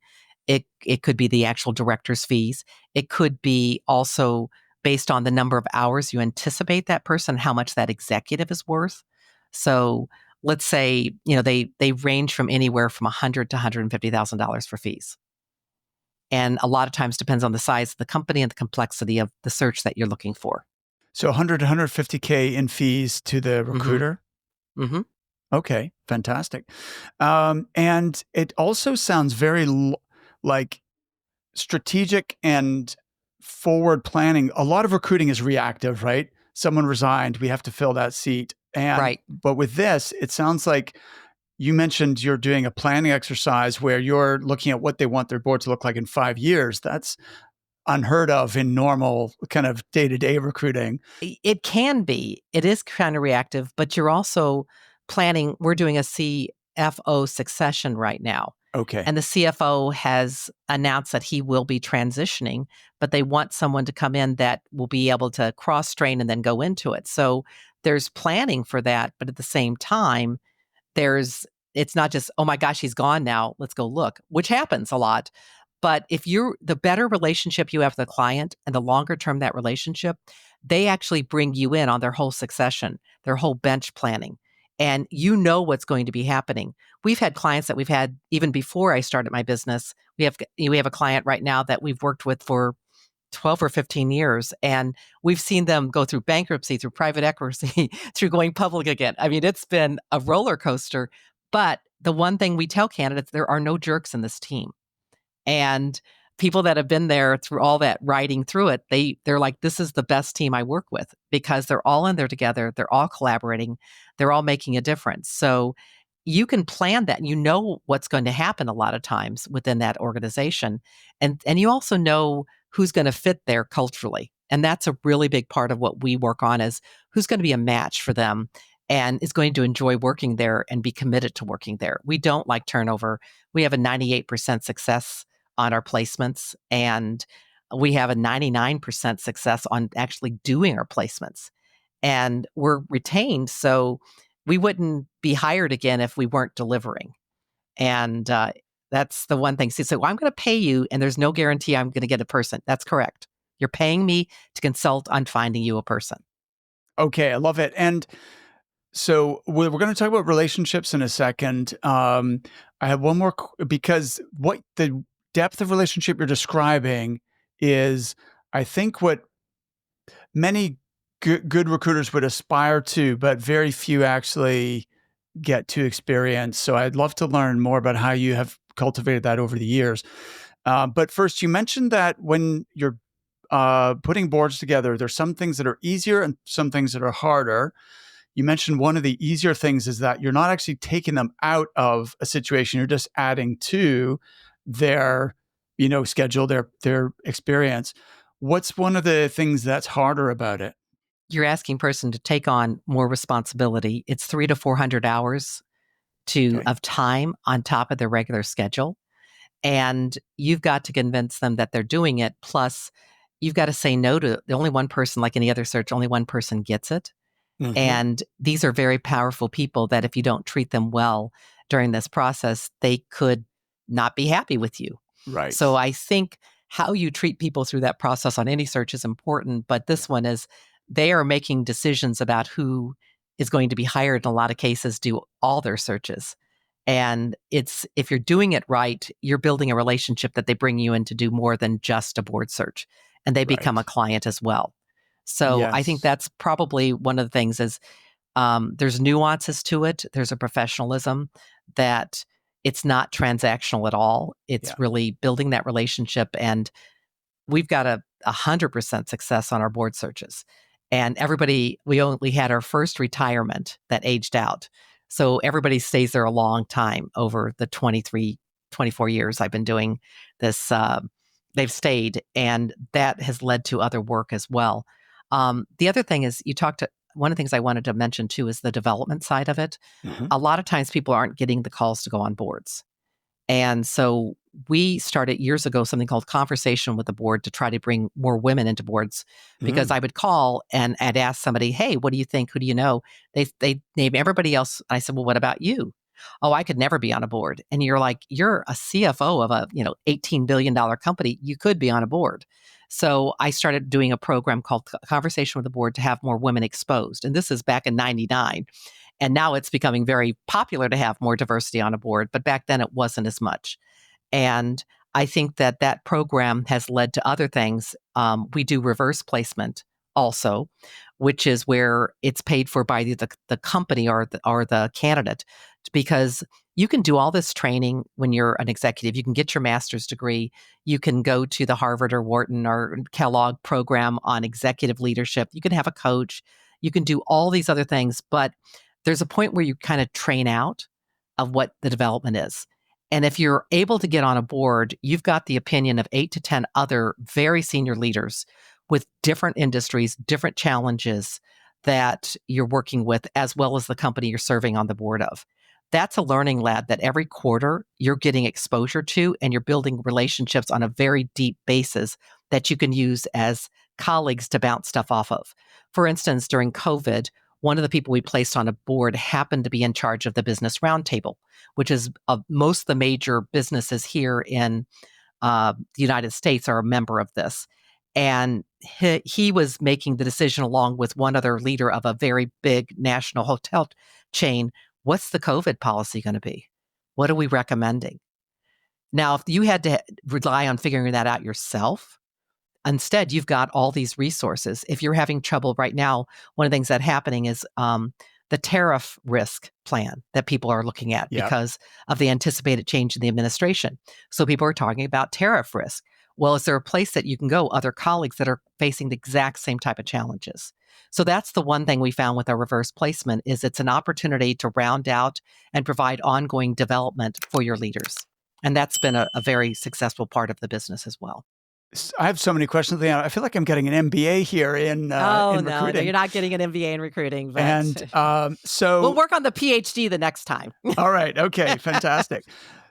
It could be the actual director's fees. It could be also based on the number of hours you anticipate that person, how much that executive is worth. So let's say, they range from anywhere from $100 to $150,000 for fees. And a lot of times depends on the size of the company and the complexity of the search that you're looking for. So 100 to 150K in fees to the Mm-hmm. recruiter. Mm-hmm. Okay, fantastic. And it also sounds very like strategic and forward planning. A lot of recruiting is reactive, right? Someone resigned, we have to fill that seat. And Right. but with this, it sounds like you mentioned you're doing a planning exercise where you're looking at what they want their board to look like in 5 years. That's unheard of in normal kind of day-to-day recruiting. It can be. It is kind of reactive, but you're also planning. We're doing a CFO succession right now. Okay. And the CFO has announced that he will be transitioning, but they want someone to come in that will be able to cross train and then go into it. So there's planning for that. But at the same time, it's not just, oh my gosh, he's gone now, let's go look, which happens a lot. But if you're the better relationship you have with the client and the longer term that relationship, they actually bring you in on their whole succession, their whole bench planning. And you know what's going to be happening. We've had clients that we've had even before I started my business. We have a client right now that we've worked with for 12 or 15 years. And we've seen them go through bankruptcy, through private equity, through going public again. I mean, it's been a roller coaster. But the one thing we tell candidates, there are no jerks in this team. And people that have been there through all that riding through it, they're like, this is the best team I work with because they're all in there together. They're all collaborating. They're all making a difference. So you can plan that and you know what's going to happen a lot of times within that organization. And you also know who's going to fit there culturally. And that's a really big part of what we work on is who's going to be a match for them and is going to enjoy working there and be committed to working there. We don't like turnover. We have a 98% success on our placements. And we have a 99% success on actually doing our placements. And we're retained, so we wouldn't be hired again if we weren't delivering. And that's the one thing. So I'm going to pay you, and there's no guarantee I'm going to get a person. That's correct. You're paying me to consult on finding you a person. Okay, I love it. And so we're going to talk about relationships in a second. I have one more because what the depth of relationship you're describing is, I think, what many good recruiters would aspire to, but very few actually get to experience. So I'd love to learn more about how you have cultivated that over the years. But first, you mentioned that when you're putting boards together, there's some things that are easier and some things that are harder. You mentioned one of the easier things is that you're not actually taking them out of a situation. You're just adding to their, schedule, their experience. What's one of the things that's harder about it? You're asking person to take on more responsibility. It's 300 to 400 hours Okay. of time on top of their regular schedule. And you've got to convince them that they're doing it. Plus, you've got to say no to the only one person, like any other search, only one person gets it. Hmm. And these are very powerful people that if you don't treat them well during this process, they could not be happy with you. So Right. I think how you treat people through that process on any search is important. But Yeah. this one is they are making decisions about who is going to be hired in a lot of cases, do all their searches. And it's if you're doing it right, you're building a relationship that they bring you in to do more than just a board search, and they become a Right. client as well. So I think Yes. that's probably one of the things is there's nuances to it. There's a professionalism that it's not transactional at all. It's Yeah. really building that relationship, and we've got 100% success on our board searches. And everybody, we only had our first retirement that aged out. So everybody stays there a long time over the 23, 24 years I've been doing this. They've stayed, and that has led to other work as well. The other thing is one of the things I wanted to mention too is the development side of it. Hmm. A lot of times people aren't getting the calls to go on boards. And so we started years ago something called conversation with the board to try to bring more women into boards because I Mm. would call and I'd ask somebody, "Hey, what do you think? Who do you know?" They name everybody else. I said, "Well, what about you?" "Oh, I could never be on a board." And you're like, "You're a CFO of a, $18 billion company. You could be on a board." So I started doing a program called Conversation with the Board to have more women exposed. And this is back in 99. And now it's becoming very popular to have more diversity on a board, but back then it wasn't as much. And I think that that program has led to other things. We do reverse placement also, which is where it's paid for by the company or the candidate, because you can do all this training when you're an executive. You can get your master's degree. You can go to the Harvard or Wharton or Kellogg program on executive leadership. You can have a coach. You can do all these other things, but there's a point where you kind of train out of what the development is. And if you're able to get on a board, you've got the opinion of 8 to 10 other very senior leaders with different industries, different challenges that you're working with, as well as the company you're serving on the board of. That's a learning lab that every quarter you're getting exposure to, and you're building relationships on a very deep basis that you can use as colleagues to bounce stuff off of. For instance, during COVID, one of the people we placed on a board happened to be in charge of the business roundtable, which is most of the major businesses here in the United States are a member of this. And he was making the decision along with one other leader of a very big national hotel chain. What's the COVID policy going to be? What are we recommending? Now, if you had to rely on figuring that out yourself, instead, you've got all these resources. If you're having trouble right now, one of the things that's happening is the tariff risk plan that people are looking at Yeah. because of the anticipated change in the administration. So people are talking about tariff risk. Well, is there a place that you can go, other colleagues that are facing the exact same type of challenges? So that's the one thing we found with our reverse placement is it's an opportunity to round out and provide ongoing development for your leaders. And that's been a very successful part of the business as well. I have so many questions, Leanna. I feel like I'm getting an MBA here Oh, in no, you're recruiting. not getting an MBA in recruiting, but And we'll so, work on the PhD the next time. all right, okay, fantastic.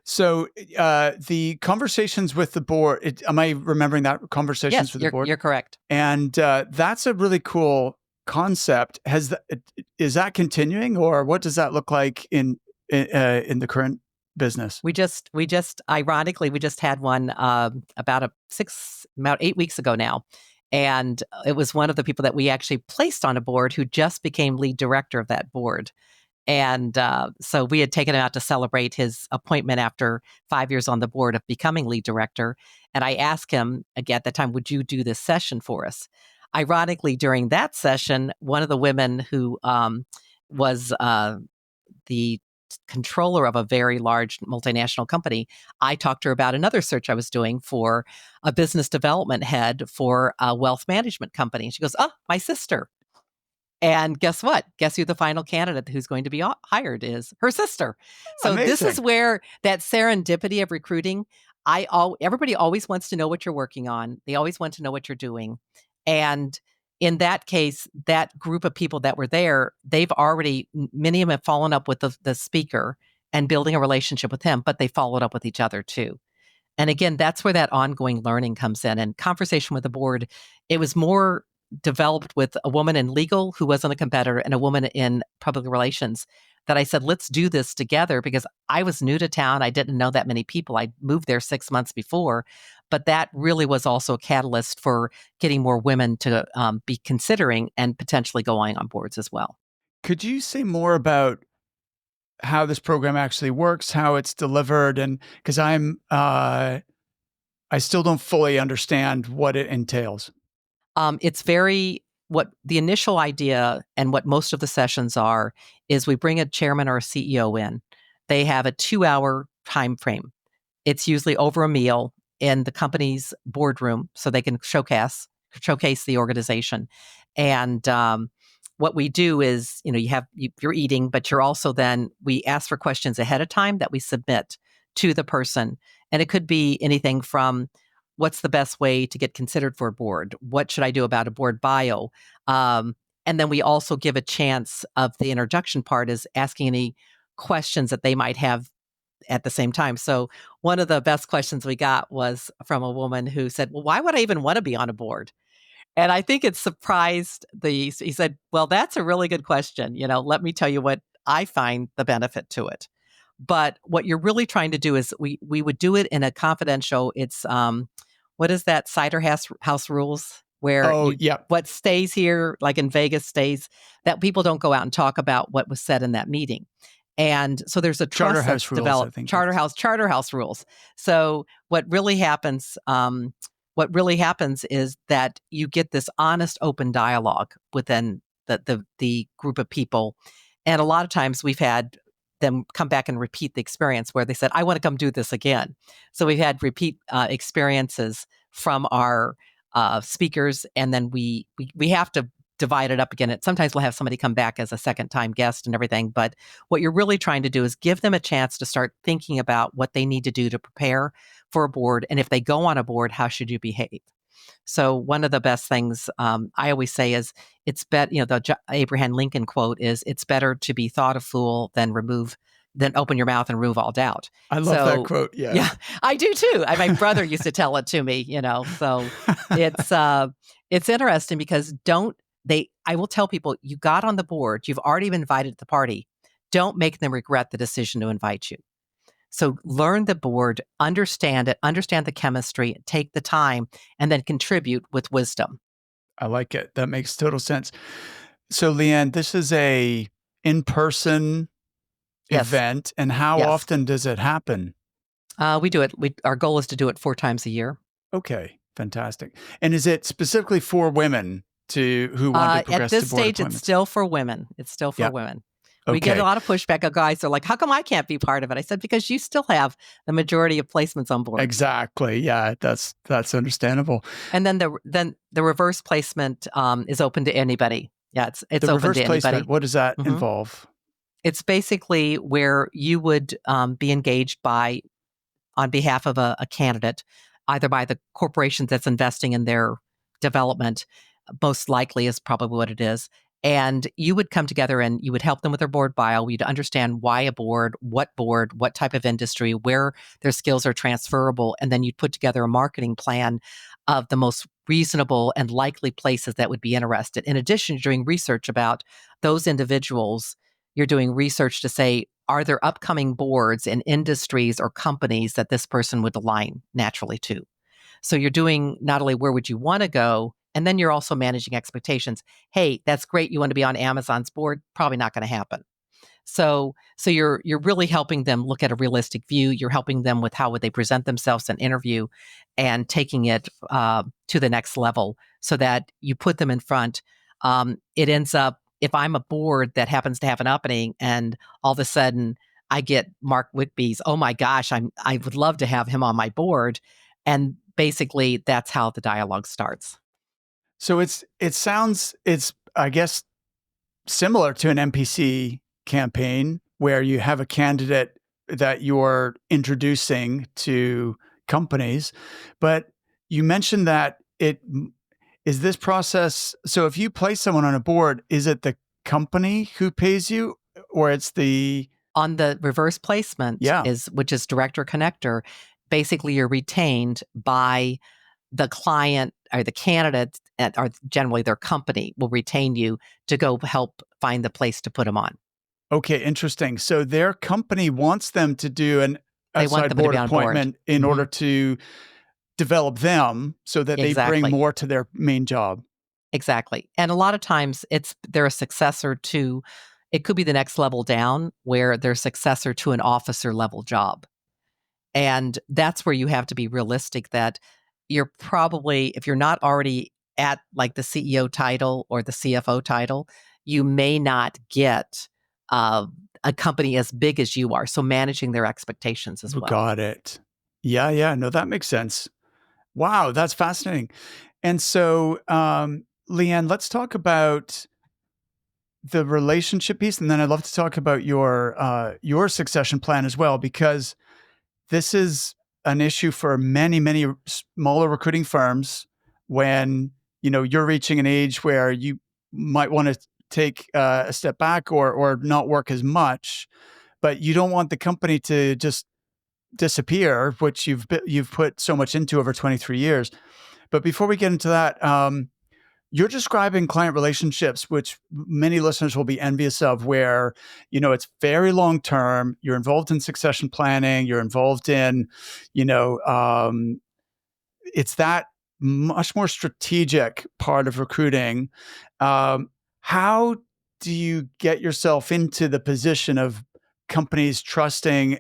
So the conversations with the board, am I remembering that conversations Yes, with the board? you're correct. And that's a really cool concept. Is that continuing, or what does that look like in the current business? We just ironically we just had one about 8 weeks ago now, and it was one of the people that we actually placed on a board who just became lead director of that board. And so we had taken him out to celebrate his appointment after 5 years on the board of becoming lead director. And I asked him again at the time, would you do this session for us? Ironically, during that session, one of the women who was the controller of a very large multinational company, I talked to her about another search I was doing for a business development head for a wealth management company. She goes, oh, my sister. And guess what? Guess who the final candidate who's going to be hired is? Her sister. So this is Amazing. where that serendipity of recruiting, everybody always wants to know what you're working on. They always want to know what you're doing. And in that case, that group of people that were there, many of them have fallen up with the speaker and building a relationship with him, but they followed up with each other too. And again, that's where that ongoing learning comes in. And conversation with the board, it was more developed with a woman in legal who wasn't a competitor and a woman in public relations that I said, let's do this together because I was new to town. I didn't know that many people. I moved there 6 months before, but that really was also a catalyst for getting more women to be considering and potentially going on boards as well. Could you say more about how this program actually works, how it's delivered, and because I still don't fully understand what it entails. It's very what the initial idea and what most of the sessions are is we bring a chairman or a CEO in. They have a 2 hour time frame. It's usually over a meal in the company's boardroom so they can showcase the organization. And what we do is, you're eating, but you're also then we ask for questions ahead of time that we submit to the person, and it could be anything from what's the best way to get considered for a board? What should I do about a board bio? And then we also give a chance of the introduction part is asking any questions that they might have at the same time. So one of the best questions we got was from a woman who said, well, why would I even want to be on a board? And I think it surprised he said, well, that's a really good question. Let me tell you what I find the benefit to it. But what you're really trying to do is we would do it in a confidential, it's what is that cider house rules where Oh, you yeah. what stays here, like in Vegas stays, that people don't go out and talk about what was said in that meeting. And so there's a trust Charterhouse that's rules, I developed, think it's. charter house rules. So what really happens is that you get this honest, open dialogue within the group of people. And a lot of times we've had them come back and repeat the experience where they said, I want to come do this again. So we've had repeat experiences from our speakers, and then we have to divide it up again. Sometimes we'll have somebody come back as a second time guest and everything. But what you're really trying to do is give them a chance to start thinking about what they need to do to prepare for a board. And if they go on a board, how should you behave? So one of the best things I always say is it's better, the Abraham Lincoln quote is it's better to be thought a fool than open your mouth and remove all doubt. I love that So quote. Yeah. yeah, I do too. My brother used to tell it to me, so it's it's interesting because I will tell people you got on the board, you've already been invited to the party. Don't make them regret the decision to invite you. So learn the board, understand it, understand the chemistry, take the time, and then contribute with wisdom. I like it. That makes total sense. So, Leanne, this is a in-person Yes, event, and how yes. often does it happen? We do it. Our goal is to do it 4 times a year. Okay, fantastic. And is it specifically for women who want to At progress to this board stage, it's appointments? still for women. It's still for Yeah. women. We get a Okay. lot of pushback of guys. They're like, "How come I can't be part of it?" I said, "Because you still have the majority of placements on boards." Exactly. Yeah, that's understandable. And then the reverse placement is open to anybody. Yeah, it's The open reverse to placement, anybody. what does that hmm involve? It's basically where you would be engaged by on behalf of a candidate, either by the corporation that's investing in their development, most likely is probably what it is. And you would come together and you would help them with their board bio. You'd understand why a board, what type of industry, where their skills are transferable. And then you'd put together a marketing plan of the most reasonable and likely places that would be interested. In addition to doing research about those individuals, you're doing research to say, are there upcoming boards in industries or companies that this person would align naturally to? So you're doing not only where would you want to go, and then you're also managing expectations. Hey, that's great. You want to be on Amazon's board? Probably not going to happen. So you're really helping them look at a realistic view. You're helping them with how would they present themselves in interview, and taking it to the next level so that you put them in front. It ends up, if I'm a board that happens to have an opening, and all of a sudden I get Mark Whitby's, oh my gosh, I would love to have him on my board, and basically that's how the dialogue starts. So it sounds it's I guess similar to an NPC campaign where you have a candidate that you're introducing to companies, but you mentioned that is this process. So if you place someone on a board, is it the company who pays you, or it's the On the reverse placement, yeah. is which is director connector, basically you're retained by the client or the candidate, or generally their company will retain you to go help find the place to put them on. Okay, interesting. So their company wants them to do an They want outside them to board be on board. appointment in order Mhm. to develop them so that they bring Exactly. more to their main job. Exactly. And a lot of times they're a successor to, it could be the next level down where they're a successor to an officer level job. And that's where you have to be realistic that you're probably, if you're not already at like the CEO title or the CFO title, you may not get uh, a company as big as you are. So managing their expectations as well. Got it. Yeah, yeah. No, that makes sense. Wow, that's fascinating. And so, Leanne, let's talk about the relationship piece, and then I'd love to talk about your succession plan as well, because this is an issue for many, many smaller recruiting firms when you're reaching an age where you might want to take a step back or not work as much, but you don't want the company to just disappear, which you've put so much into over 23 years. But before we get into that, you're describing client relationships, which many listeners will be envious of, where it's very long term. You're involved in succession planning. You're involved in, you know, it's that much more strategic part of recruiting. How do you get yourself into the position of companies trusting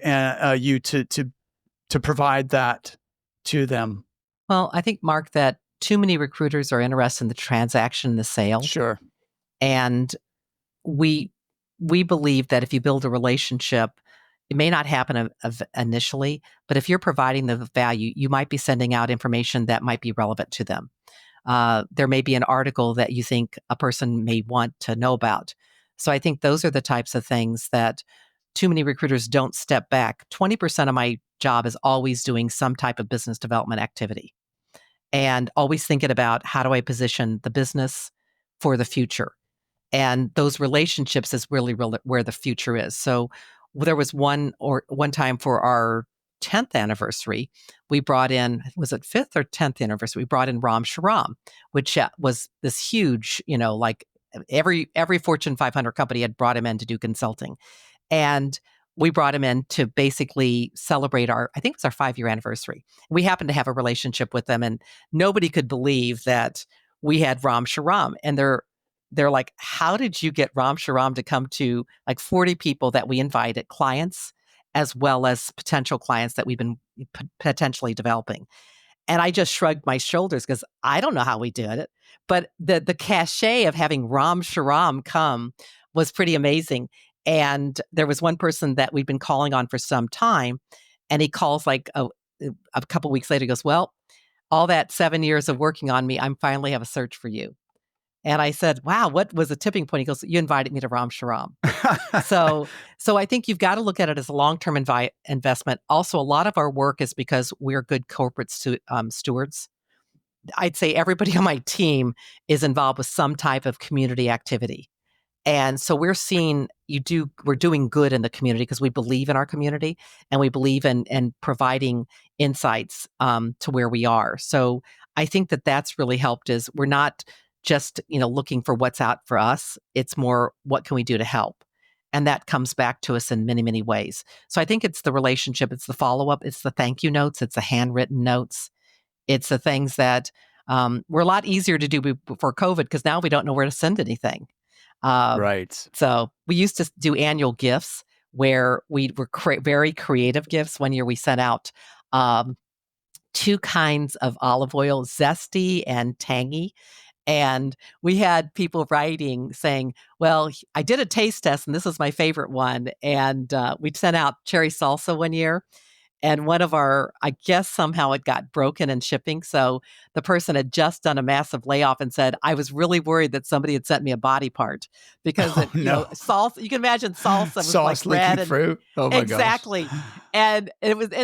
you to provide that to them? Well, I think, Mark, that too many recruiters are interested in the transaction, the sale. Sure. And we we believe that if you build a relationship, it may not happen initially, but if you're providing the value, you might be sending out information that might be relevant to them. There may be an article that you think a person may want to know about. So I think those are the types of things that too many recruiters don't step back. 20% of my job is always doing some type of business development activity and always thinking about how do I position the business for the future. And those relationships is really where the future is. So there was one time for our 10th anniversary, we brought in, was it 5th or 10th anniversary? We brought in Ram Shriram, which was this huge, like every Fortune 500 company had brought him in to do consulting. And we brought him in to basically celebrate I think it was our 5-year anniversary. We happened to have a relationship with them, and nobody could believe that we had Ram Shriram. And they're like, how did you get Ram Shriram to come to like 40 people that we invited, clients, as well as potential clients that we've been potentially developing? And I just shrugged my shoulders because I don't know how we did it. But the cachet of having Ram Shriram come was pretty amazing. And there was one person that we'd been calling on for some time, and he calls like a couple weeks later. He goes, "Well, all that 7 years of working on me, I'm finally have a search for you." And I said, "Wow, what was the tipping point?" He goes, "You invited me to Ram Shriram." So, so I think you've got to look at it as a long-term investment. Also, a lot of our work is because we're good corporate stewards. I'd say everybody on my team is involved with some type of community activity. And so we're doing good in the community because we believe in our community and we believe in providing insights to where we are. So I think that that's really helped is we're not just, looking for what's out for us. It's more, what can we do to help? And that comes back to us in many, many ways. So I think it's the relationship, it's the follow up, it's the thank you notes, it's the handwritten notes, it's the things that were a lot easier to do before COVID because now we don't know where to send anything. Uh, Right. so we used to do annual gifts where we were very creative gifts. One year we sent out um, two kinds of olive oil, zesty and tangy. And we had people writing saying, well, I did a taste test and this is my favorite one. And we sent out cherry salsa one year. And one of our, I guess somehow it got broken in shipping. So the person had just done a massive layoff and said, I was really worried that somebody had sent me a body part because Oh no. salsa, you can imagine salsa was like Sauce red leaking and fruit. Oh my gosh. exactly. And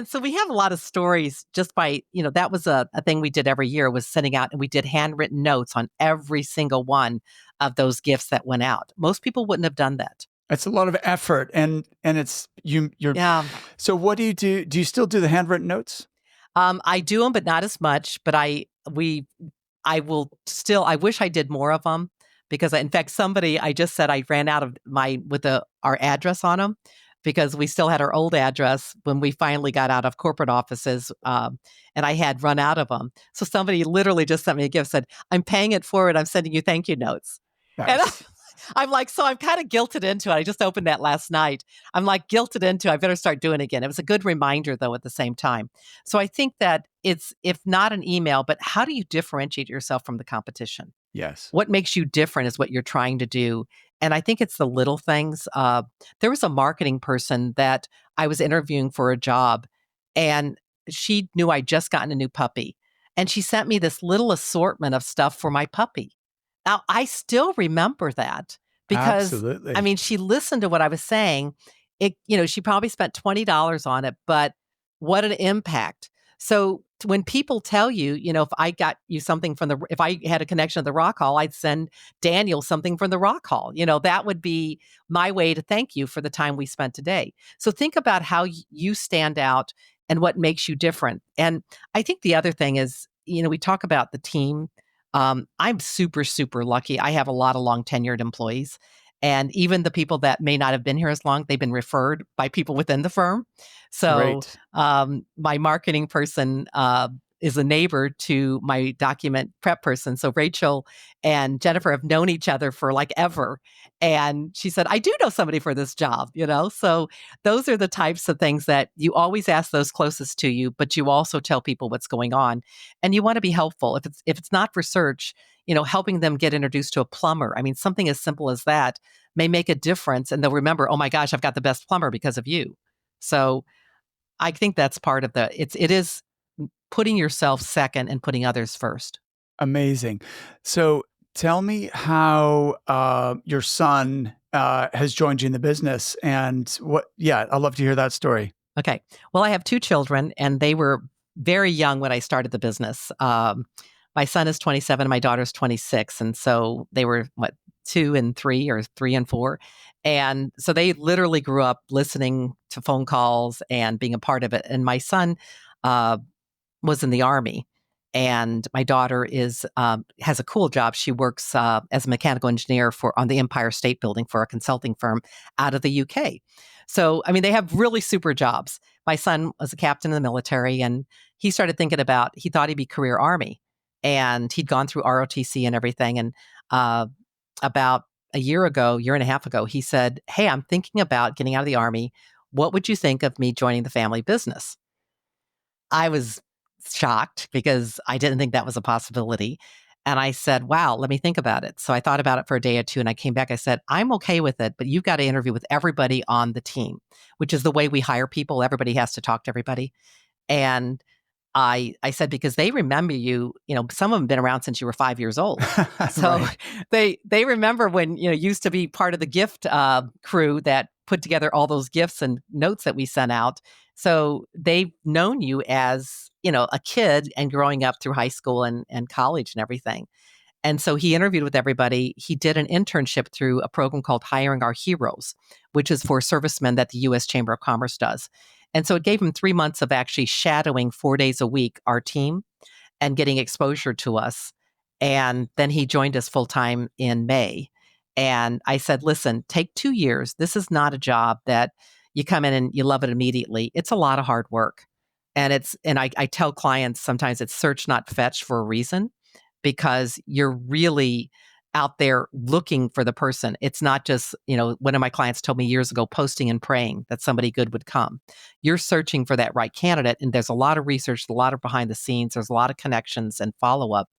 so we have a lot of stories just by, that was a thing we did every year was sending out and we did handwritten notes on every single one of those gifts that went out. Most people wouldn't have done that. It's a lot of effort, and it's you're. Yeah. So what do you do? Do you still do the handwritten notes? I do them, but not as much. But I will still. I wish I did more of them because, in fact, somebody I just said I ran out of my with our address on them because we still had our old address when we finally got out of corporate offices, and I had run out of them. So somebody literally just sent me a gift, said, "I'm paying it forward. I'm sending you thank you notes," and Nice. I'm like, so I'm kind of guilted into it. I just opened that last night. I'm like guilted into, I better start doing it again. It was a good reminder though at the same time. So I think that it's, if not an email, but how do you differentiate yourself from the competition? Yes. What makes you different is what you're trying to do. And I think it's the little things. There was a marketing person that I was interviewing for a job, and she knew I'd just gotten a new puppy. And she sent me this little assortment of stuff for my puppy. Now, I still remember that because, I Absolutely. mean, she listened to what I was saying. She probably spent $20 on it, but what an impact. So when people tell you, if I got you something if I had a connection to the Rock Hall, I'd send Daniel something from the Rock Hall. That would be my way to thank you for the time we spent today. So think about how you stand out and what makes you different. And I think the other thing is, we talk about the team. I'm super, super lucky. I have a lot of long tenured employees. And even the people that may not have been here as long, they've been referred by people within the firm. So Great. my marketing person is a neighbor to my document prep person. So Rachel and Jennifer have known each other for like ever. And she said, I do know somebody for this job, So those are the types of things that you always ask those closest to you, but you also tell people what's going on. And you want to be helpful. If it's not for search, helping them get introduced to a plumber. I mean, something as simple as that may make a difference. And they'll remember, oh my gosh, I've got the best plumber because of you. So I think that's part of it is putting yourself second and putting others first. Amazing. So tell me how your son has joined you in the business, and what. Yeah, I'd love to hear that story. Okay. Well, I have two children, and they were very young when I started the business. My son is 27, my daughter's 26. And so they were, what, 2 and 3 or 3 and 4. And so they literally grew up listening to phone calls and being a part of it. And my son uh, was in the Army. And my daughter has a cool job. She works as a mechanical engineer on the Empire State Building for a consulting firm out of the UK. So, I mean, they have really super jobs. My son was a captain in the military, and he started thinking he thought he'd be career Army. And he'd gone through ROTC and everything. And about a year and a half ago, he said, hey, I'm thinking about getting out of the Army. What would you think of me joining the family business? I was shocked because I didn't think that was a possibility. And I said, wow, let me think about it. So I thought about it for a day or two and I came back. I said, I'm okay with it, but you've got to interview with everybody on the team, which is the way we hire people. Everybody has to talk to everybody. And I said, because they remember you, some of them have been around since you were 5 years old. So Right. they remember when, you used to be part of the gift crew that put together all those gifts and notes that we sent out. So they've known you as, a kid and growing up through high school and college and everything. And so he interviewed with everybody. He did an internship through a program called Hiring Our Heroes, which is for servicemen that the U.S. Chamber of Commerce does. And so it gave him 3 months of actually shadowing 4 days a week our team and getting exposure to us. And then he joined us full time in May. And I said, listen, take 2 years. This is not a job that you come in and you love it immediately. It's a lot of hard work. And I tell clients sometimes it's search, not fetch for a reason, because you're really out there looking for the person. It's not just, one of my clients told me years ago, posting and praying that somebody good would come. You're searching for that right candidate. And there's a lot of research, a lot of behind the scenes, there's a lot of connections and follow up.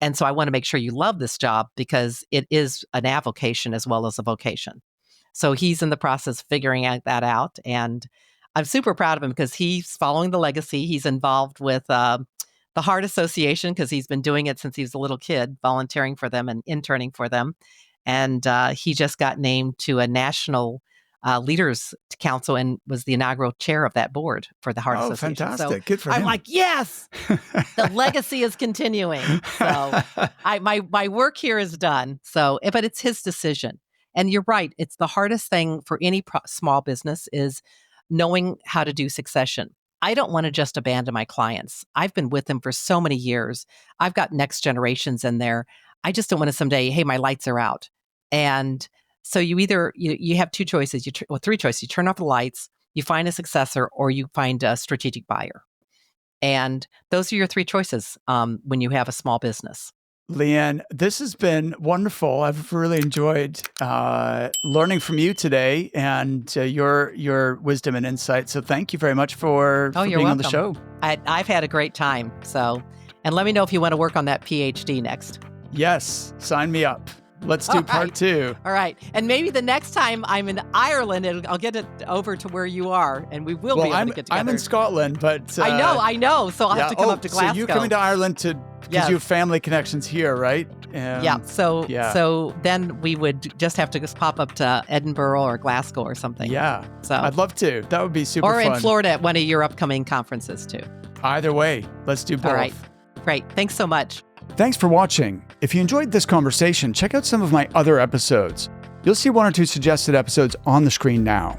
And so I want to make sure you love this job because it is an avocation as well as a vocation. So he's in the process of figuring that out. And I'm super proud of him because he's following the legacy. He's involved with the Heart Association because he's been doing it since he was a little kid, volunteering for them and interning for them. And he just got named to a national leaders council and was the inaugural chair of that board for the Heart Oh, Association. fantastic. So Good for I'm him. like, yes, the legacy is continuing. So my work here is done. So, but it's his decision. And you're right. It's the hardest thing for any small business is knowing how to do succession. I don't want to just abandon my clients. I've been with them for so many years. I've got next generations in there. I just don't want to someday, hey, my lights are out. And so you either, you have two choices, three choices. You turn off the lights, you find a successor, or you find a strategic buyer. And those are your three choices when you have a small business. Leanne, this has been wonderful. I've really enjoyed learning from you today and your wisdom and insight. So thank you very much for you're being welcome on the show. I've had a great time. So, and let me know if you want to work on that PhD next. Yes, sign me up. Let's do part 2. All right. And maybe the next time I'm in Ireland, I'll get it over to where you are and we will be able to get together. I'm in Scotland, but... I know. So I'll have to come up to Glasgow. So you're coming to Ireland because you have family connections here, right? So then we would just have to pop up to Edinburgh or Glasgow or something. Yeah. So I'd love to. That would be super fun. Or in Florida at one of your upcoming conferences too. Either way, let's do both. All right. Great. Thanks so much. Thanks for watching. If you enjoyed this conversation, check out some of my other episodes. You'll see 1 or 2 suggested episodes on the screen now.